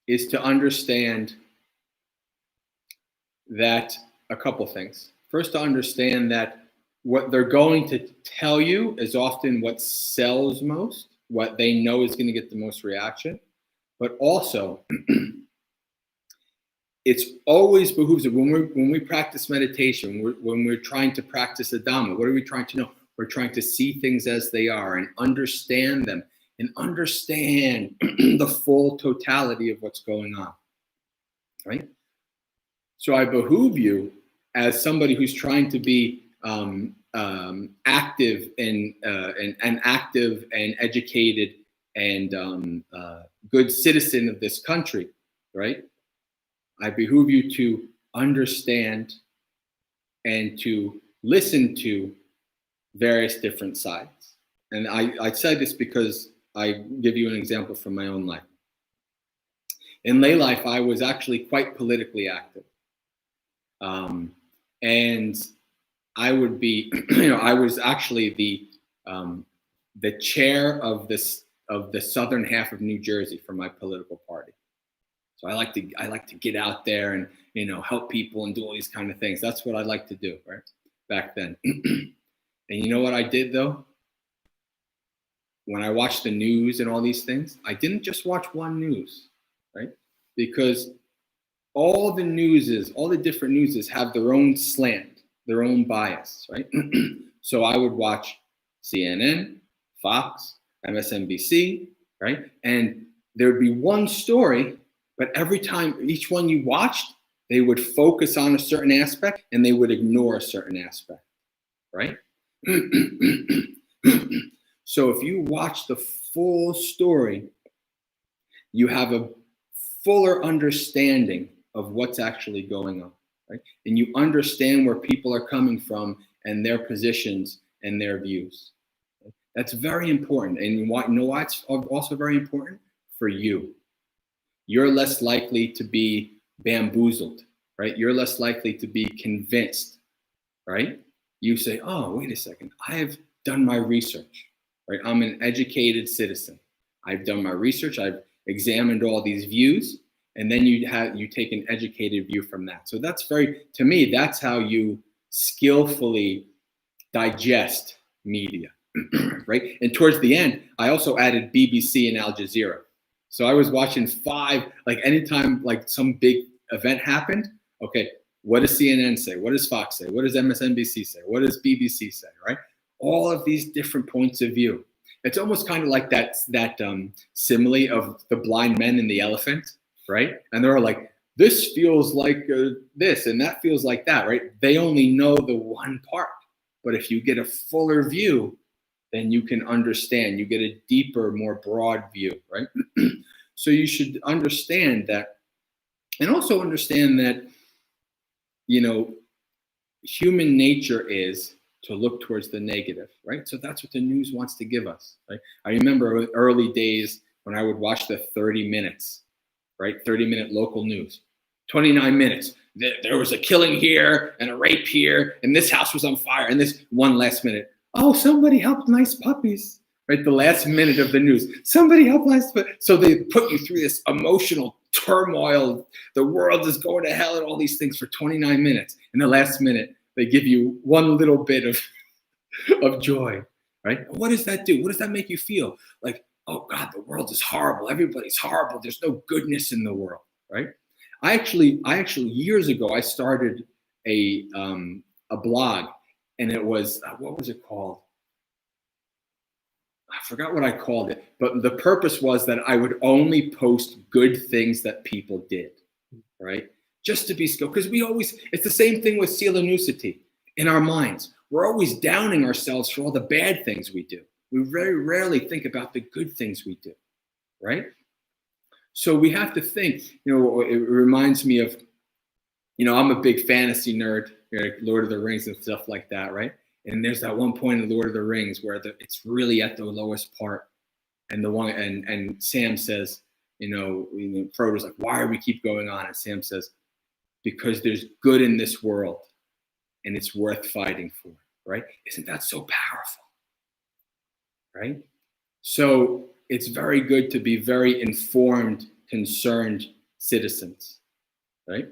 is to understand that a couple things. First, to understand that what they're going to tell you is often what sells most, what they know is going to get the most reaction, but also it's always behooves it when we practice meditation, when we're trying to practice the Dhamma, what are we trying to know? We're trying to see things as they are and understand them and understand the full totality of what's going on, right? So I behoove you as somebody who's trying to be active and active and educated and good citizen of this country, right? I behoove you to understand and to listen to various different sides. And I said this because I give you an example from my own life. In lay life, I was actually quite politically active. And I would be, I was actually the chair of the southern half of New Jersey for my political party. So I like to get out there and help people and do all these kind of things. That's what I like to do, right? Back then. And you know what I did though? When I watched the news and all these things, I didn't just watch one news, right? Because all the different newses have their own slant, their own bias, right? So I would watch CNN, Fox, MSNBC, right? And there would be one story, but every time, each one you watched, they would focus on a certain aspect and they would ignore a certain aspect, right? So if you watch the full story, you have a fuller understanding of what's actually going on, right? And you understand where people are coming from and their positions and their views. That's very important. And you know why it's also very important? For you. You're less likely to be bamboozled, right? You're less likely to be convinced, right? You say, oh, wait a second, I have done my research, right? I'm an educated citizen. I've done my research. I've examined all these views. And then you take an educated view from that. So to me, that's how you skillfully digest media, right? And towards the end, I also added BBC and Al Jazeera. So I was watching anytime some big event happened, okay, what does CNN say? What does Fox say? What does MSNBC say? What does BBC say, right? All of these different points of view. It's almost kind of like that simile of the blind men and the elephant, right? And they're like, this feels like this and that feels like that, right? They only know the one part. But if you get a fuller view, then you can understand. You get a deeper, more broad view, right? So you should understand that, and also understand that, human nature is to look towards the negative, right? So that's what the news wants to give us, right? I remember early days when I would watch the 30 minutes, right? 30-minute local news, 29 minutes. there was a killing here and a rape here, and this house was on fire, and this one last minute, oh, somebody helped nice puppies. Right, the last minute of the news, somebody help us. So they put you through this emotional turmoil. The world is going to hell and all these things for 29 minutes. In the last minute, they give you one little bit of joy, right? What does that do? What does that make you feel? Like, oh God, the world is horrible. Everybody's horrible. There's no goodness in the world, right? I actually years ago, I started a blog, and it was, what was it called? I forgot what I called it, but the purpose was that I would only post good things that people did, right? Just to be skilled, because it's the same thing with Sila Nusati in our minds. We're always downing ourselves for all the bad things we do. We very rarely think about the good things we do, right? So we have to think, it reminds me of, I'm a big fantasy nerd, Lord of the Rings and stuff like that, right? And there's that one point in Lord of the Rings where it's really at the lowest part, and and Sam says, Frodo's like, why do we keep going on? And Sam says, because there's good in this world, and it's worth fighting for, right? Isn't that so powerful, right? So it's very good to be very informed, concerned citizens, right?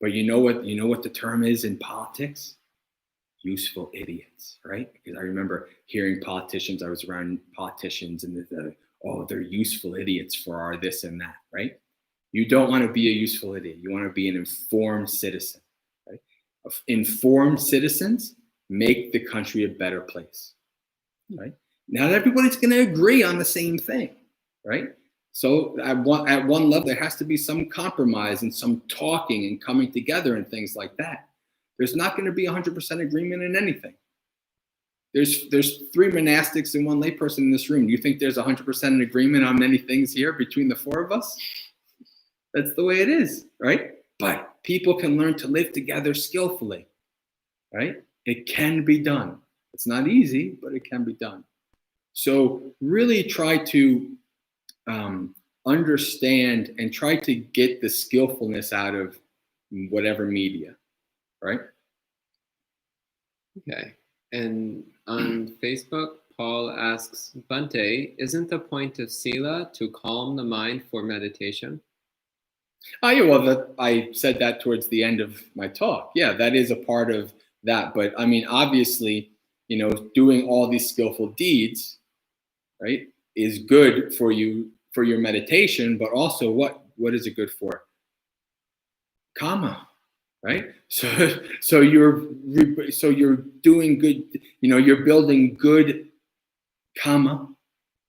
But you know what the term is in politics? Useful idiots, right? Because I remember hearing politicians, I was around politicians, and they're useful idiots for our this and that, right? You don't want to be a useful idiot. You want to be an informed citizen, right? Informed citizens make the country a better place, right? Not everybody's going to agree on the same thing, right? So at one level, there has to be some compromise and some talking and coming together and things like that. There's not going to be 100% agreement in anything. There's 3 monastics and 1 layperson in this room. Do you think there's 100% agreement on many things here between the 4 of us? That's the way it is, right? But people can learn to live together skillfully, right? It can be done. It's not easy, but it can be done. So really try to understand and try to get the skillfulness out of whatever media. Right? Okay. And on Facebook, Paul asks, Bhante, isn't the point of Sila to calm the mind for meditation? Oh, yeah, well, I said that towards the end of my talk. Yeah, that is a part of that. But I mean, obviously, doing all these skillful deeds, right, is good for you, for your meditation, but also what is it good for? Karma. Right, so you're doing good. You're building good karma,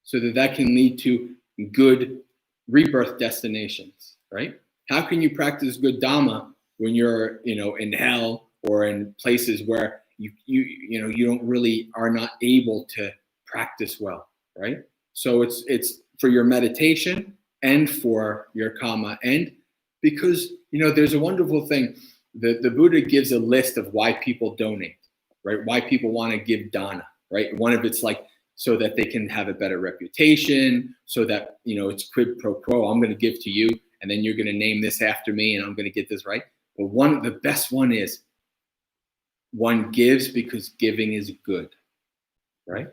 so that can lead to good rebirth destinations. Right? How can you practice good dhamma when you're in hell or in places where you don't really are not able to practice well? Right? So it's for your meditation and for your karma, and because there's a wonderful thing. The Buddha gives a list of why people donate, right? Why people want to give dana, right? One of it's like so that they can have a better reputation, so that it's quid pro quo. I'm going to give to you, and then you're going to name this after me, and I'm going to get this right. But the best one is one gives because giving is good, right?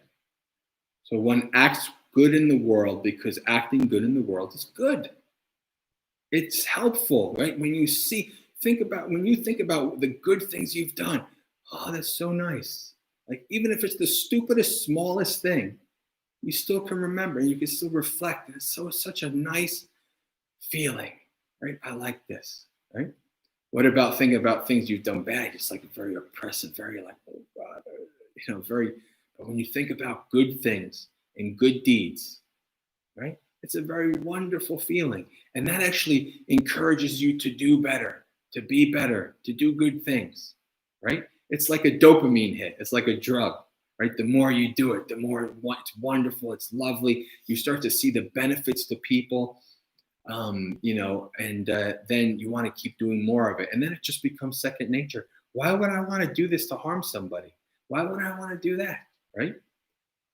So one acts good in the world because acting good in the world is good. It's helpful, right? When you think about the good things you've done, oh, that's so nice. Like, even if it's the stupidest, smallest thing, you still can remember and you can still reflect. And it's such a nice feeling, right? I like this, right? What about thinking about things you've done bad? It's like very oppressive, very like, oh God, very. But when you think about good things and good deeds, right? It's a very wonderful feeling. And that actually encourages you to do better, to be better, to do good things, right? It's like a dopamine hit. It's like a drug, right? The more you do it, the more it's wonderful. It's lovely. You start to see the benefits to people, and then you want to keep doing more of it. And then it just becomes second nature. Why would I want to do this to harm somebody? Why would I want to do that, right?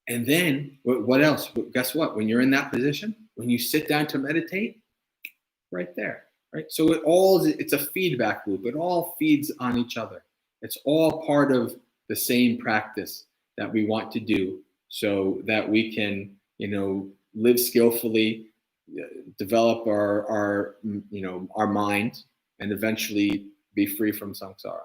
And then what else? Guess what? When you're in that position, when you sit down to meditate, right there, right? So it's a feedback loop. It all feeds on each other. It's all part of the same practice that we want to do so that we can, live skillfully, develop our mind, and eventually be free from samsara.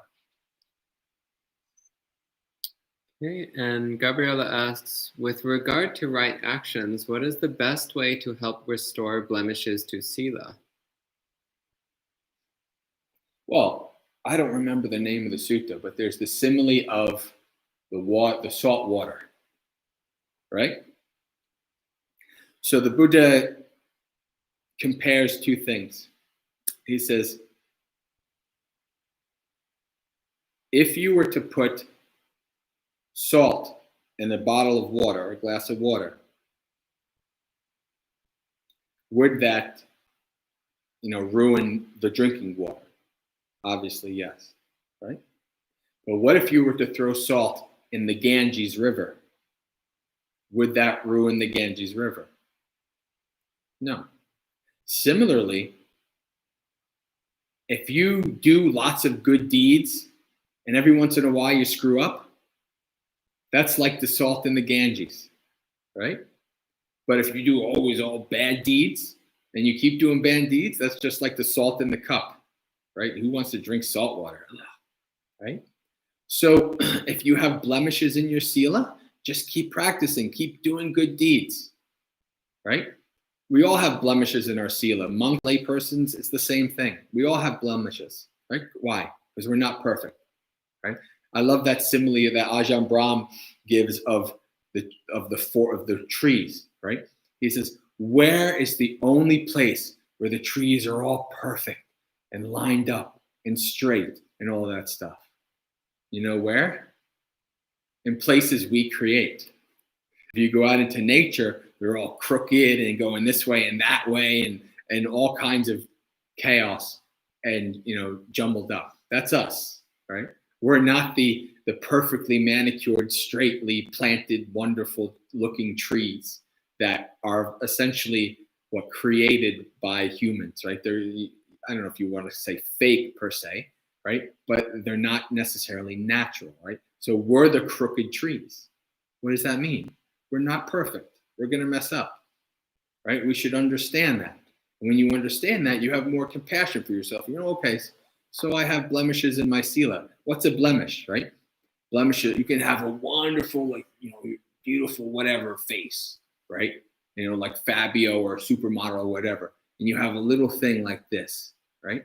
Okay, and Gabriela asks, with regard to right actions, what is the best way to help restore blemishes to Sila? Well, I don't remember the name of the sutta, but there's the simile of the salt water, right? So the Buddha compares two things. He says, if you were to put salt in a bottle of water, a glass of water, would that, ruin the drinking water? Obviously, yes, right? But what if you were to throw salt in the Ganges River? Would that ruin the Ganges River? No. Similarly, if you do lots of good deeds and every once in a while you screw up, that's like the salt in the Ganges, right? But if you do always all bad deeds and you keep doing bad deeds, that's just like the salt in the cup, right? Who wants to drink salt water, right? So if you have blemishes in your sila, just keep practicing, keep doing good deeds, right? We all have blemishes in our sila. Monk, lay persons, it's the same thing. We all have blemishes, right? Why? Because we're not perfect, right? I love that simile that Ajahn Brahm gives of the trees, right? He says, where is the only place where the trees are all perfect and lined up and straight and all that stuff? You know where? In places we create. If you go out into nature, they're all crooked and going this way and that way and all kinds of chaos and jumbled up. That's us, right? We're not the perfectly manicured, straightly planted, wonderful looking trees that are essentially what created by humans, right? I don't know if you want to say fake per se, right? But they're not necessarily natural, right? So we're the crooked trees. What does that mean? We're not perfect. We're going to mess up, right? We should understand that. And when you understand that, you have more compassion for yourself. Okay, so I have blemishes in my sila. What's a blemish, right? Blemishes, you can have a wonderful, beautiful whatever face, right? Like Fabio or supermodel or whatever. And you have a little thing like this, right?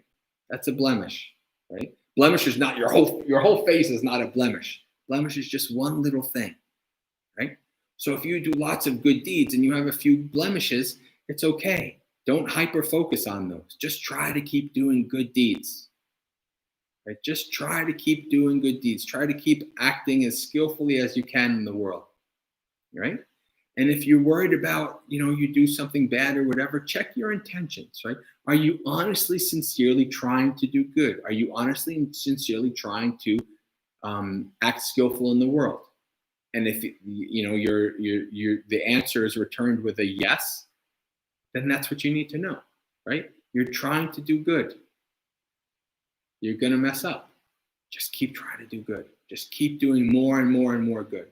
That's a blemish, right? Blemish is not your whole face is not a blemish. Blemish is just one little thing, right? So if you do lots of good deeds and you have a few blemishes, it's okay. Don't hyper focus on those. Just try to keep doing good deeds. Right? Just try to keep doing good deeds. Try to keep acting as skillfully as you can in the world, right? And if you're worried about, you do something bad or whatever, check your intentions, right? Are you honestly, sincerely trying to do good? Are you honestly and sincerely trying to act skillful in the world? And if the answer is returned with a yes, then that's what you need to know, right? You're trying to do good. You're going to mess up. Just keep trying to do good. Just keep doing more and more and more good,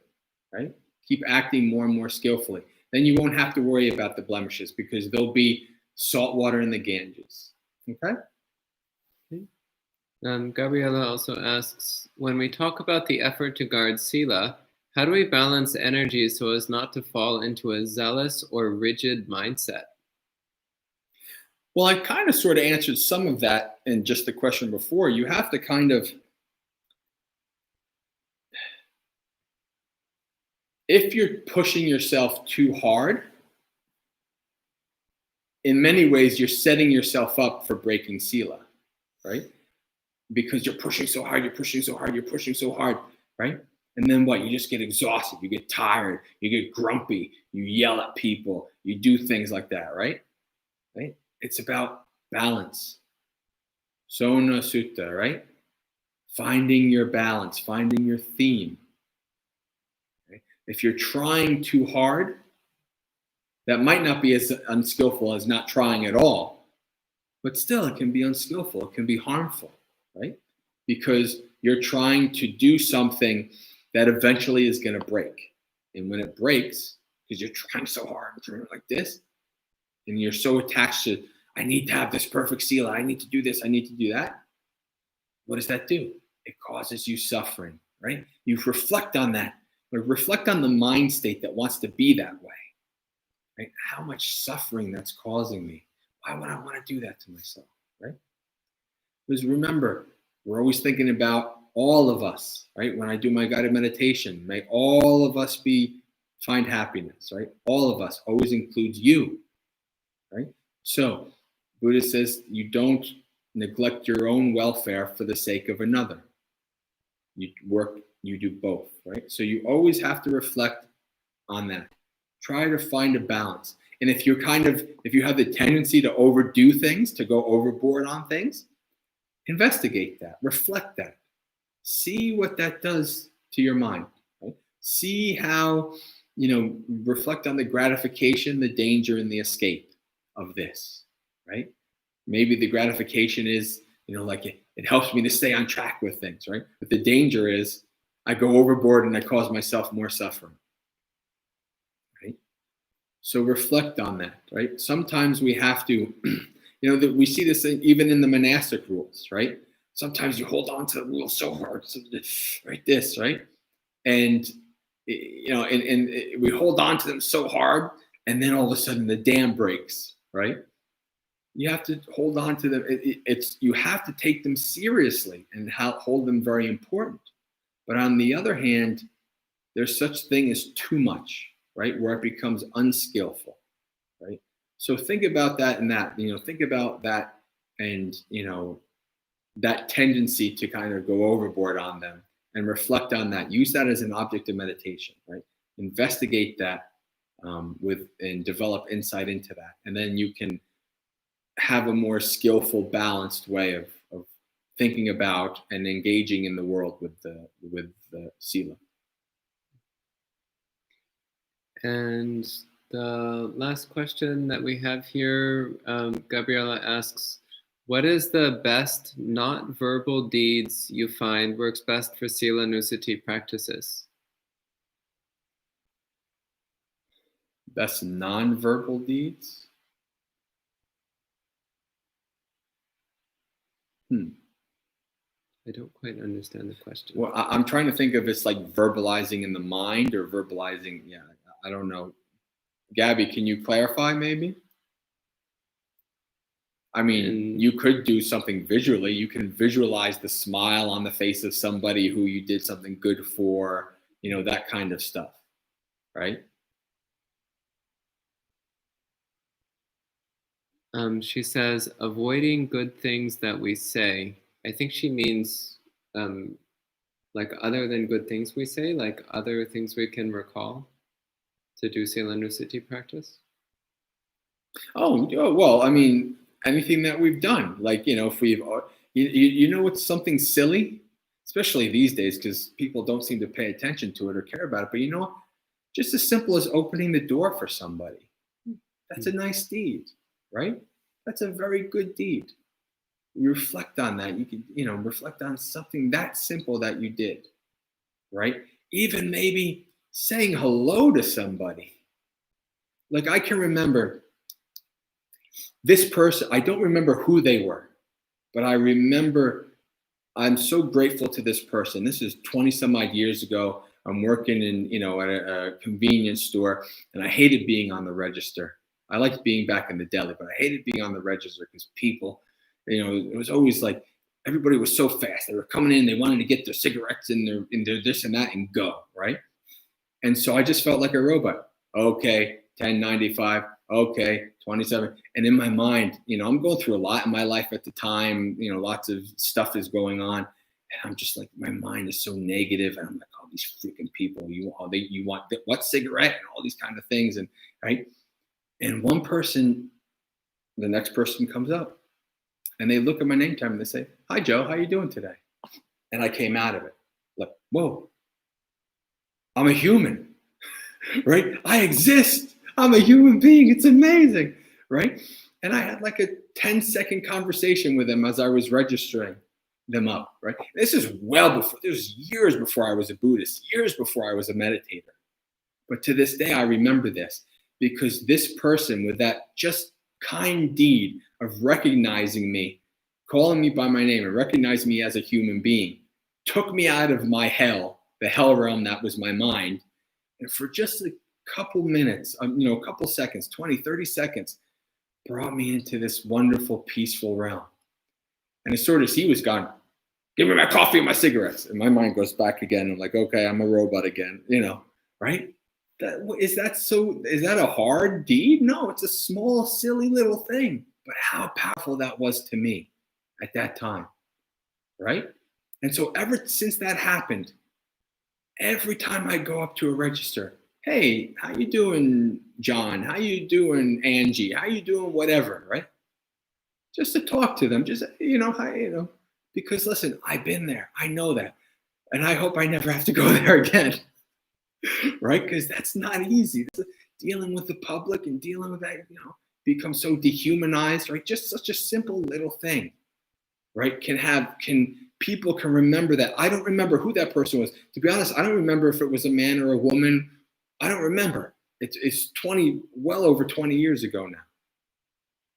right? Keep acting more and more skillfully. Then you won't have to worry about the blemishes because there'll be salt water in the Ganges, okay? Gabriela also asks, when we talk about the effort to guard sila, how do we balance energy so as not to fall into a zealous or rigid mindset? Well, I kind of sort of answered some of that in just the question before. You have to kind of, if you're pushing yourself too hard, in many ways, you're setting yourself up for breaking sila, right? Because you're pushing so hard, right? And then what? You just get exhausted. You get tired. You get grumpy. You yell at people. You do things like that, right? Right? It's about balance. Sona Sutta, right? Finding your balance, finding your theme. Okay? If you're trying too hard, that might not be as unskillful as not trying at all, But still, it can be unskillful. It can be harmful, right? Because you're trying to do something that eventually is going to break. And when it breaks, because you're trying so hard, like this, and you're so attached to, I need to have this perfect Sila, I need to do this, I need to do that. What does that do? It causes you suffering, right? You reflect on that. Reflect on the mind state that wants to be that way, right? How much suffering that's causing me. Why would I want to do that to myself, right? Because remember, we're always thinking about all of us, right? When I do my guided meditation, may all of us find happiness, right? All of us always includes you, right? So Buddha says you don't neglect your own welfare for the sake of another. You do both, right? So you always have to reflect on that. Try to find a balance. And if you have the tendency to overdo things, to go overboard on things, investigate that, reflect that. See what that does to your mind. Right? See how, reflect on the gratification, the danger, and the escape of this, right? Maybe the gratification is, it helps me to stay on track with things, right? But the danger is I go overboard and I cause myself more suffering, right? So reflect on that, right? Sometimes we have to, we see this even in the monastic rules, right? Sometimes you hold on to the rules so hard, right? And, and we hold on to them so hard, and then all of a sudden the dam breaks, right? You have to hold on to them. You have to take them seriously and hold them very important. But on the other hand, there's such thing as too much, right? Where it becomes unskillful, right? So think about that think about that and, that tendency to kind of go overboard on them and reflect on that. Use that as an object of meditation, right? Investigate that and develop insight into that. And then you can have a more skillful, balanced way of thinking about and engaging in the world with the Sila. And the last question that we have here, Gabriela asks, what is the best not verbal deeds you find works best for Sila Nusati practices? Best non-verbal deeds? I don't quite understand the question. Well, I'm trying to think of it's like verbalizing in the mind or verbalizing. Yeah, I don't know. Gabby, can you clarify maybe? I mean, you could do something visually. You can visualize the smile on the face of somebody who you did something good for, that kind of stuff, right? She says, avoiding good things that we say. I think she means like other than good things we say, like other things we can recall to do Sila Nusati practice. Oh, well, I mean, anything that we've done, like, if we've, it's something silly, especially these days, because people don't seem to pay attention to it or care about it. But just as simple as opening the door for somebody. That's a nice deed, right? That's a very good deed. You reflect on that. You can, reflect on something that simple that you did, right? Even maybe saying hello to somebody. Like I can remember this person, I don't remember who they were, but I remember I'm so grateful to this person. This is 20 some odd years ago. I'm working in, at a convenience store, and I hated being on the register. I liked being back in the deli, but I hated being on the register because people, it was always like everybody was so fast. They were coming in, they wanted to get their cigarettes in their this and that and go, right? And so I just felt like a robot. Okay, 10.95. Okay, 27. And in my mind, I'm going through a lot in my life at the time. Lots of stuff is going on. And I'm just like, my mind is so negative. And I'm like, oh, these freaking people, you want what cigarette and all these kind of things. And right. And the next person comes up and they look at my name tag and they say, hi, Joe, how you doing today? And I came out of it like, whoa, I'm a human, right? I exist. I'm a human being. It's amazing, right? And I had like a 10-second conversation with them as I was registering them up, right? This is years before I was a Buddhist, years before I was a meditator. But to this day, I remember this because this person with that just kind deed of recognizing me, calling me by my name and recognizing me as a human being, took me out of my hell, the hell realm that was my mind. And for just a couple minutes, a couple seconds, 20, 30 seconds, brought me into this wonderful, peaceful realm. And as soon as he was gone, give me my coffee and my cigarettes. And my mind goes back again. I'm like, okay, I'm a robot again, right? Is that a hard deed? No, it's a small, silly little thing. But how powerful that was to me at that time, right? And so ever since that happened, every time I go up to a register, hey, how you doing, John? How you doing, Angie? How you doing, whatever, right? Just to talk to them, just, because listen, I've been there. I know that. And I hope I never have to go there again, right? Because that's not easy. Dealing with the public and dealing with that, become so dehumanized, right? Just such a simple little thing, right? People can remember that. I don't remember who that person was. To be honest, I don't remember if it was a man or a woman. I don't remember. It's well over 20 years ago now.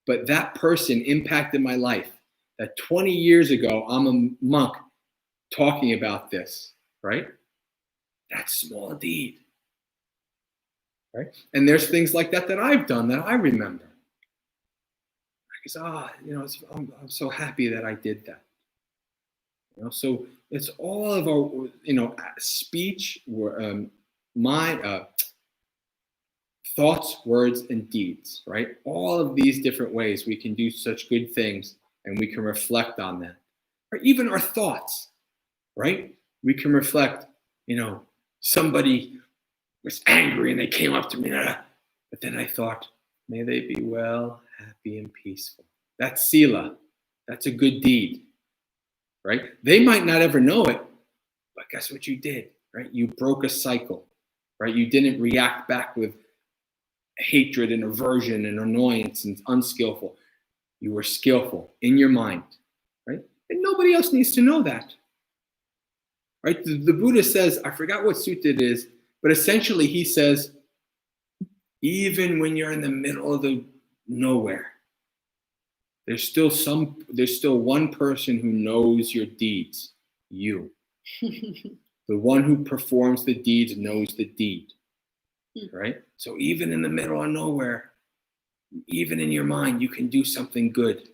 But that person impacted my life. That 20 years ago, I'm a monk talking about this, right? That's small deed, right? And there's things like that I've done that I remember. Because, I'm so happy that I did that. So it's all of our, speech, my thoughts, words, and deeds, right? All of these different ways we can do such good things and we can reflect on that. Or even our thoughts, right? We can reflect, somebody was angry and they came up to me, but then I thought, may they be well, happy, and peaceful. That's Sila. That's a good deed. Right? They might not ever know it, but guess what you did, right? You broke a cycle, right? You didn't react back with hatred and aversion and annoyance and unskillful. You were skillful in your mind, right? And nobody else needs to know that, right? The Buddha says, I forgot what sutta it is, but essentially he says, even when you're in the middle of the nowhere, there's still one person who knows your deeds, you. The one who performs the deeds knows the deed, right? So even in the middle of nowhere, even in your mind, you can do something good,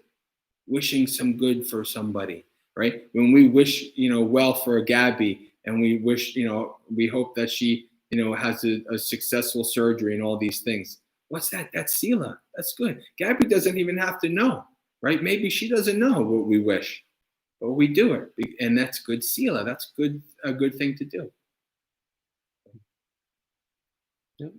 wishing some good for somebody, right? When we wish, well for Gabby, and we wish, we hope that she, has a successful surgery and all these things. What's that? That's Sila. That's good. Gabby doesn't even have to know. Right? Maybe she doesn't know what we wish, but we do it. And that's good Sila. That's a good thing to do. Yep.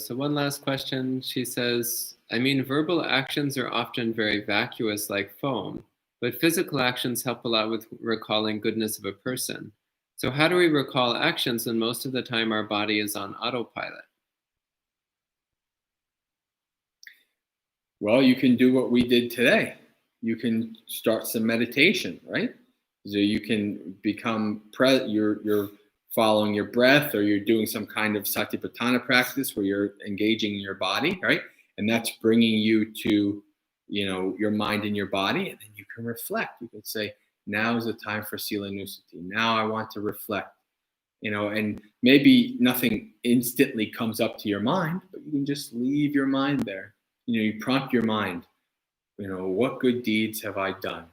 So one last question. She says, verbal actions are often very vacuous like foam, but physical actions help a lot with recalling goodness of a person. So how do we recall actions when most of the time our body is on autopilot? Well, you can do what we did today. You can start some meditation, right? So you can become you're following your breath, or you're doing some kind of satipatthana practice where you're engaging in your body, right? And that's bringing you to, your mind and your body, and then you can reflect. You can say, now is the time for Sila Nusati. Now I want to reflect, and maybe nothing instantly comes up to your mind, but you can just leave your mind there. You prompt your mind, what good deeds have I done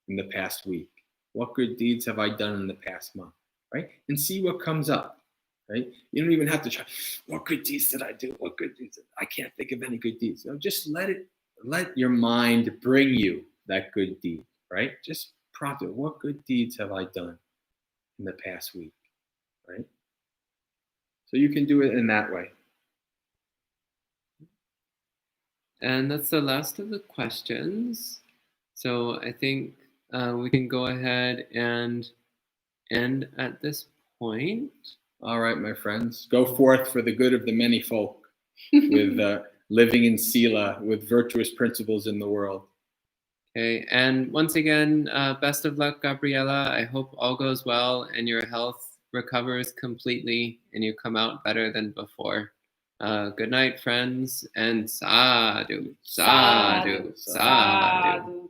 in the past week? What good deeds have I done in the past month, right? And see what comes up, right? You don't even have to try, what good deeds did I do? What good deeds? I can't think of any good deeds. Just let your mind bring you that good deed, right? Just prompt it. What good deeds have I done in the past week, right? So you can do it in that way. And that's the last of the questions. So I think we can go ahead and end at this point. All right, my friends. Go forth for the good of the many folk. with living in Sila, with virtuous principles in the world. Okay, and once again, best of luck, Gabriela. I hope all goes well and your health recovers completely and you come out better than before. Good night, friends, and sadhu, sadhu, sadhu. Sadhu.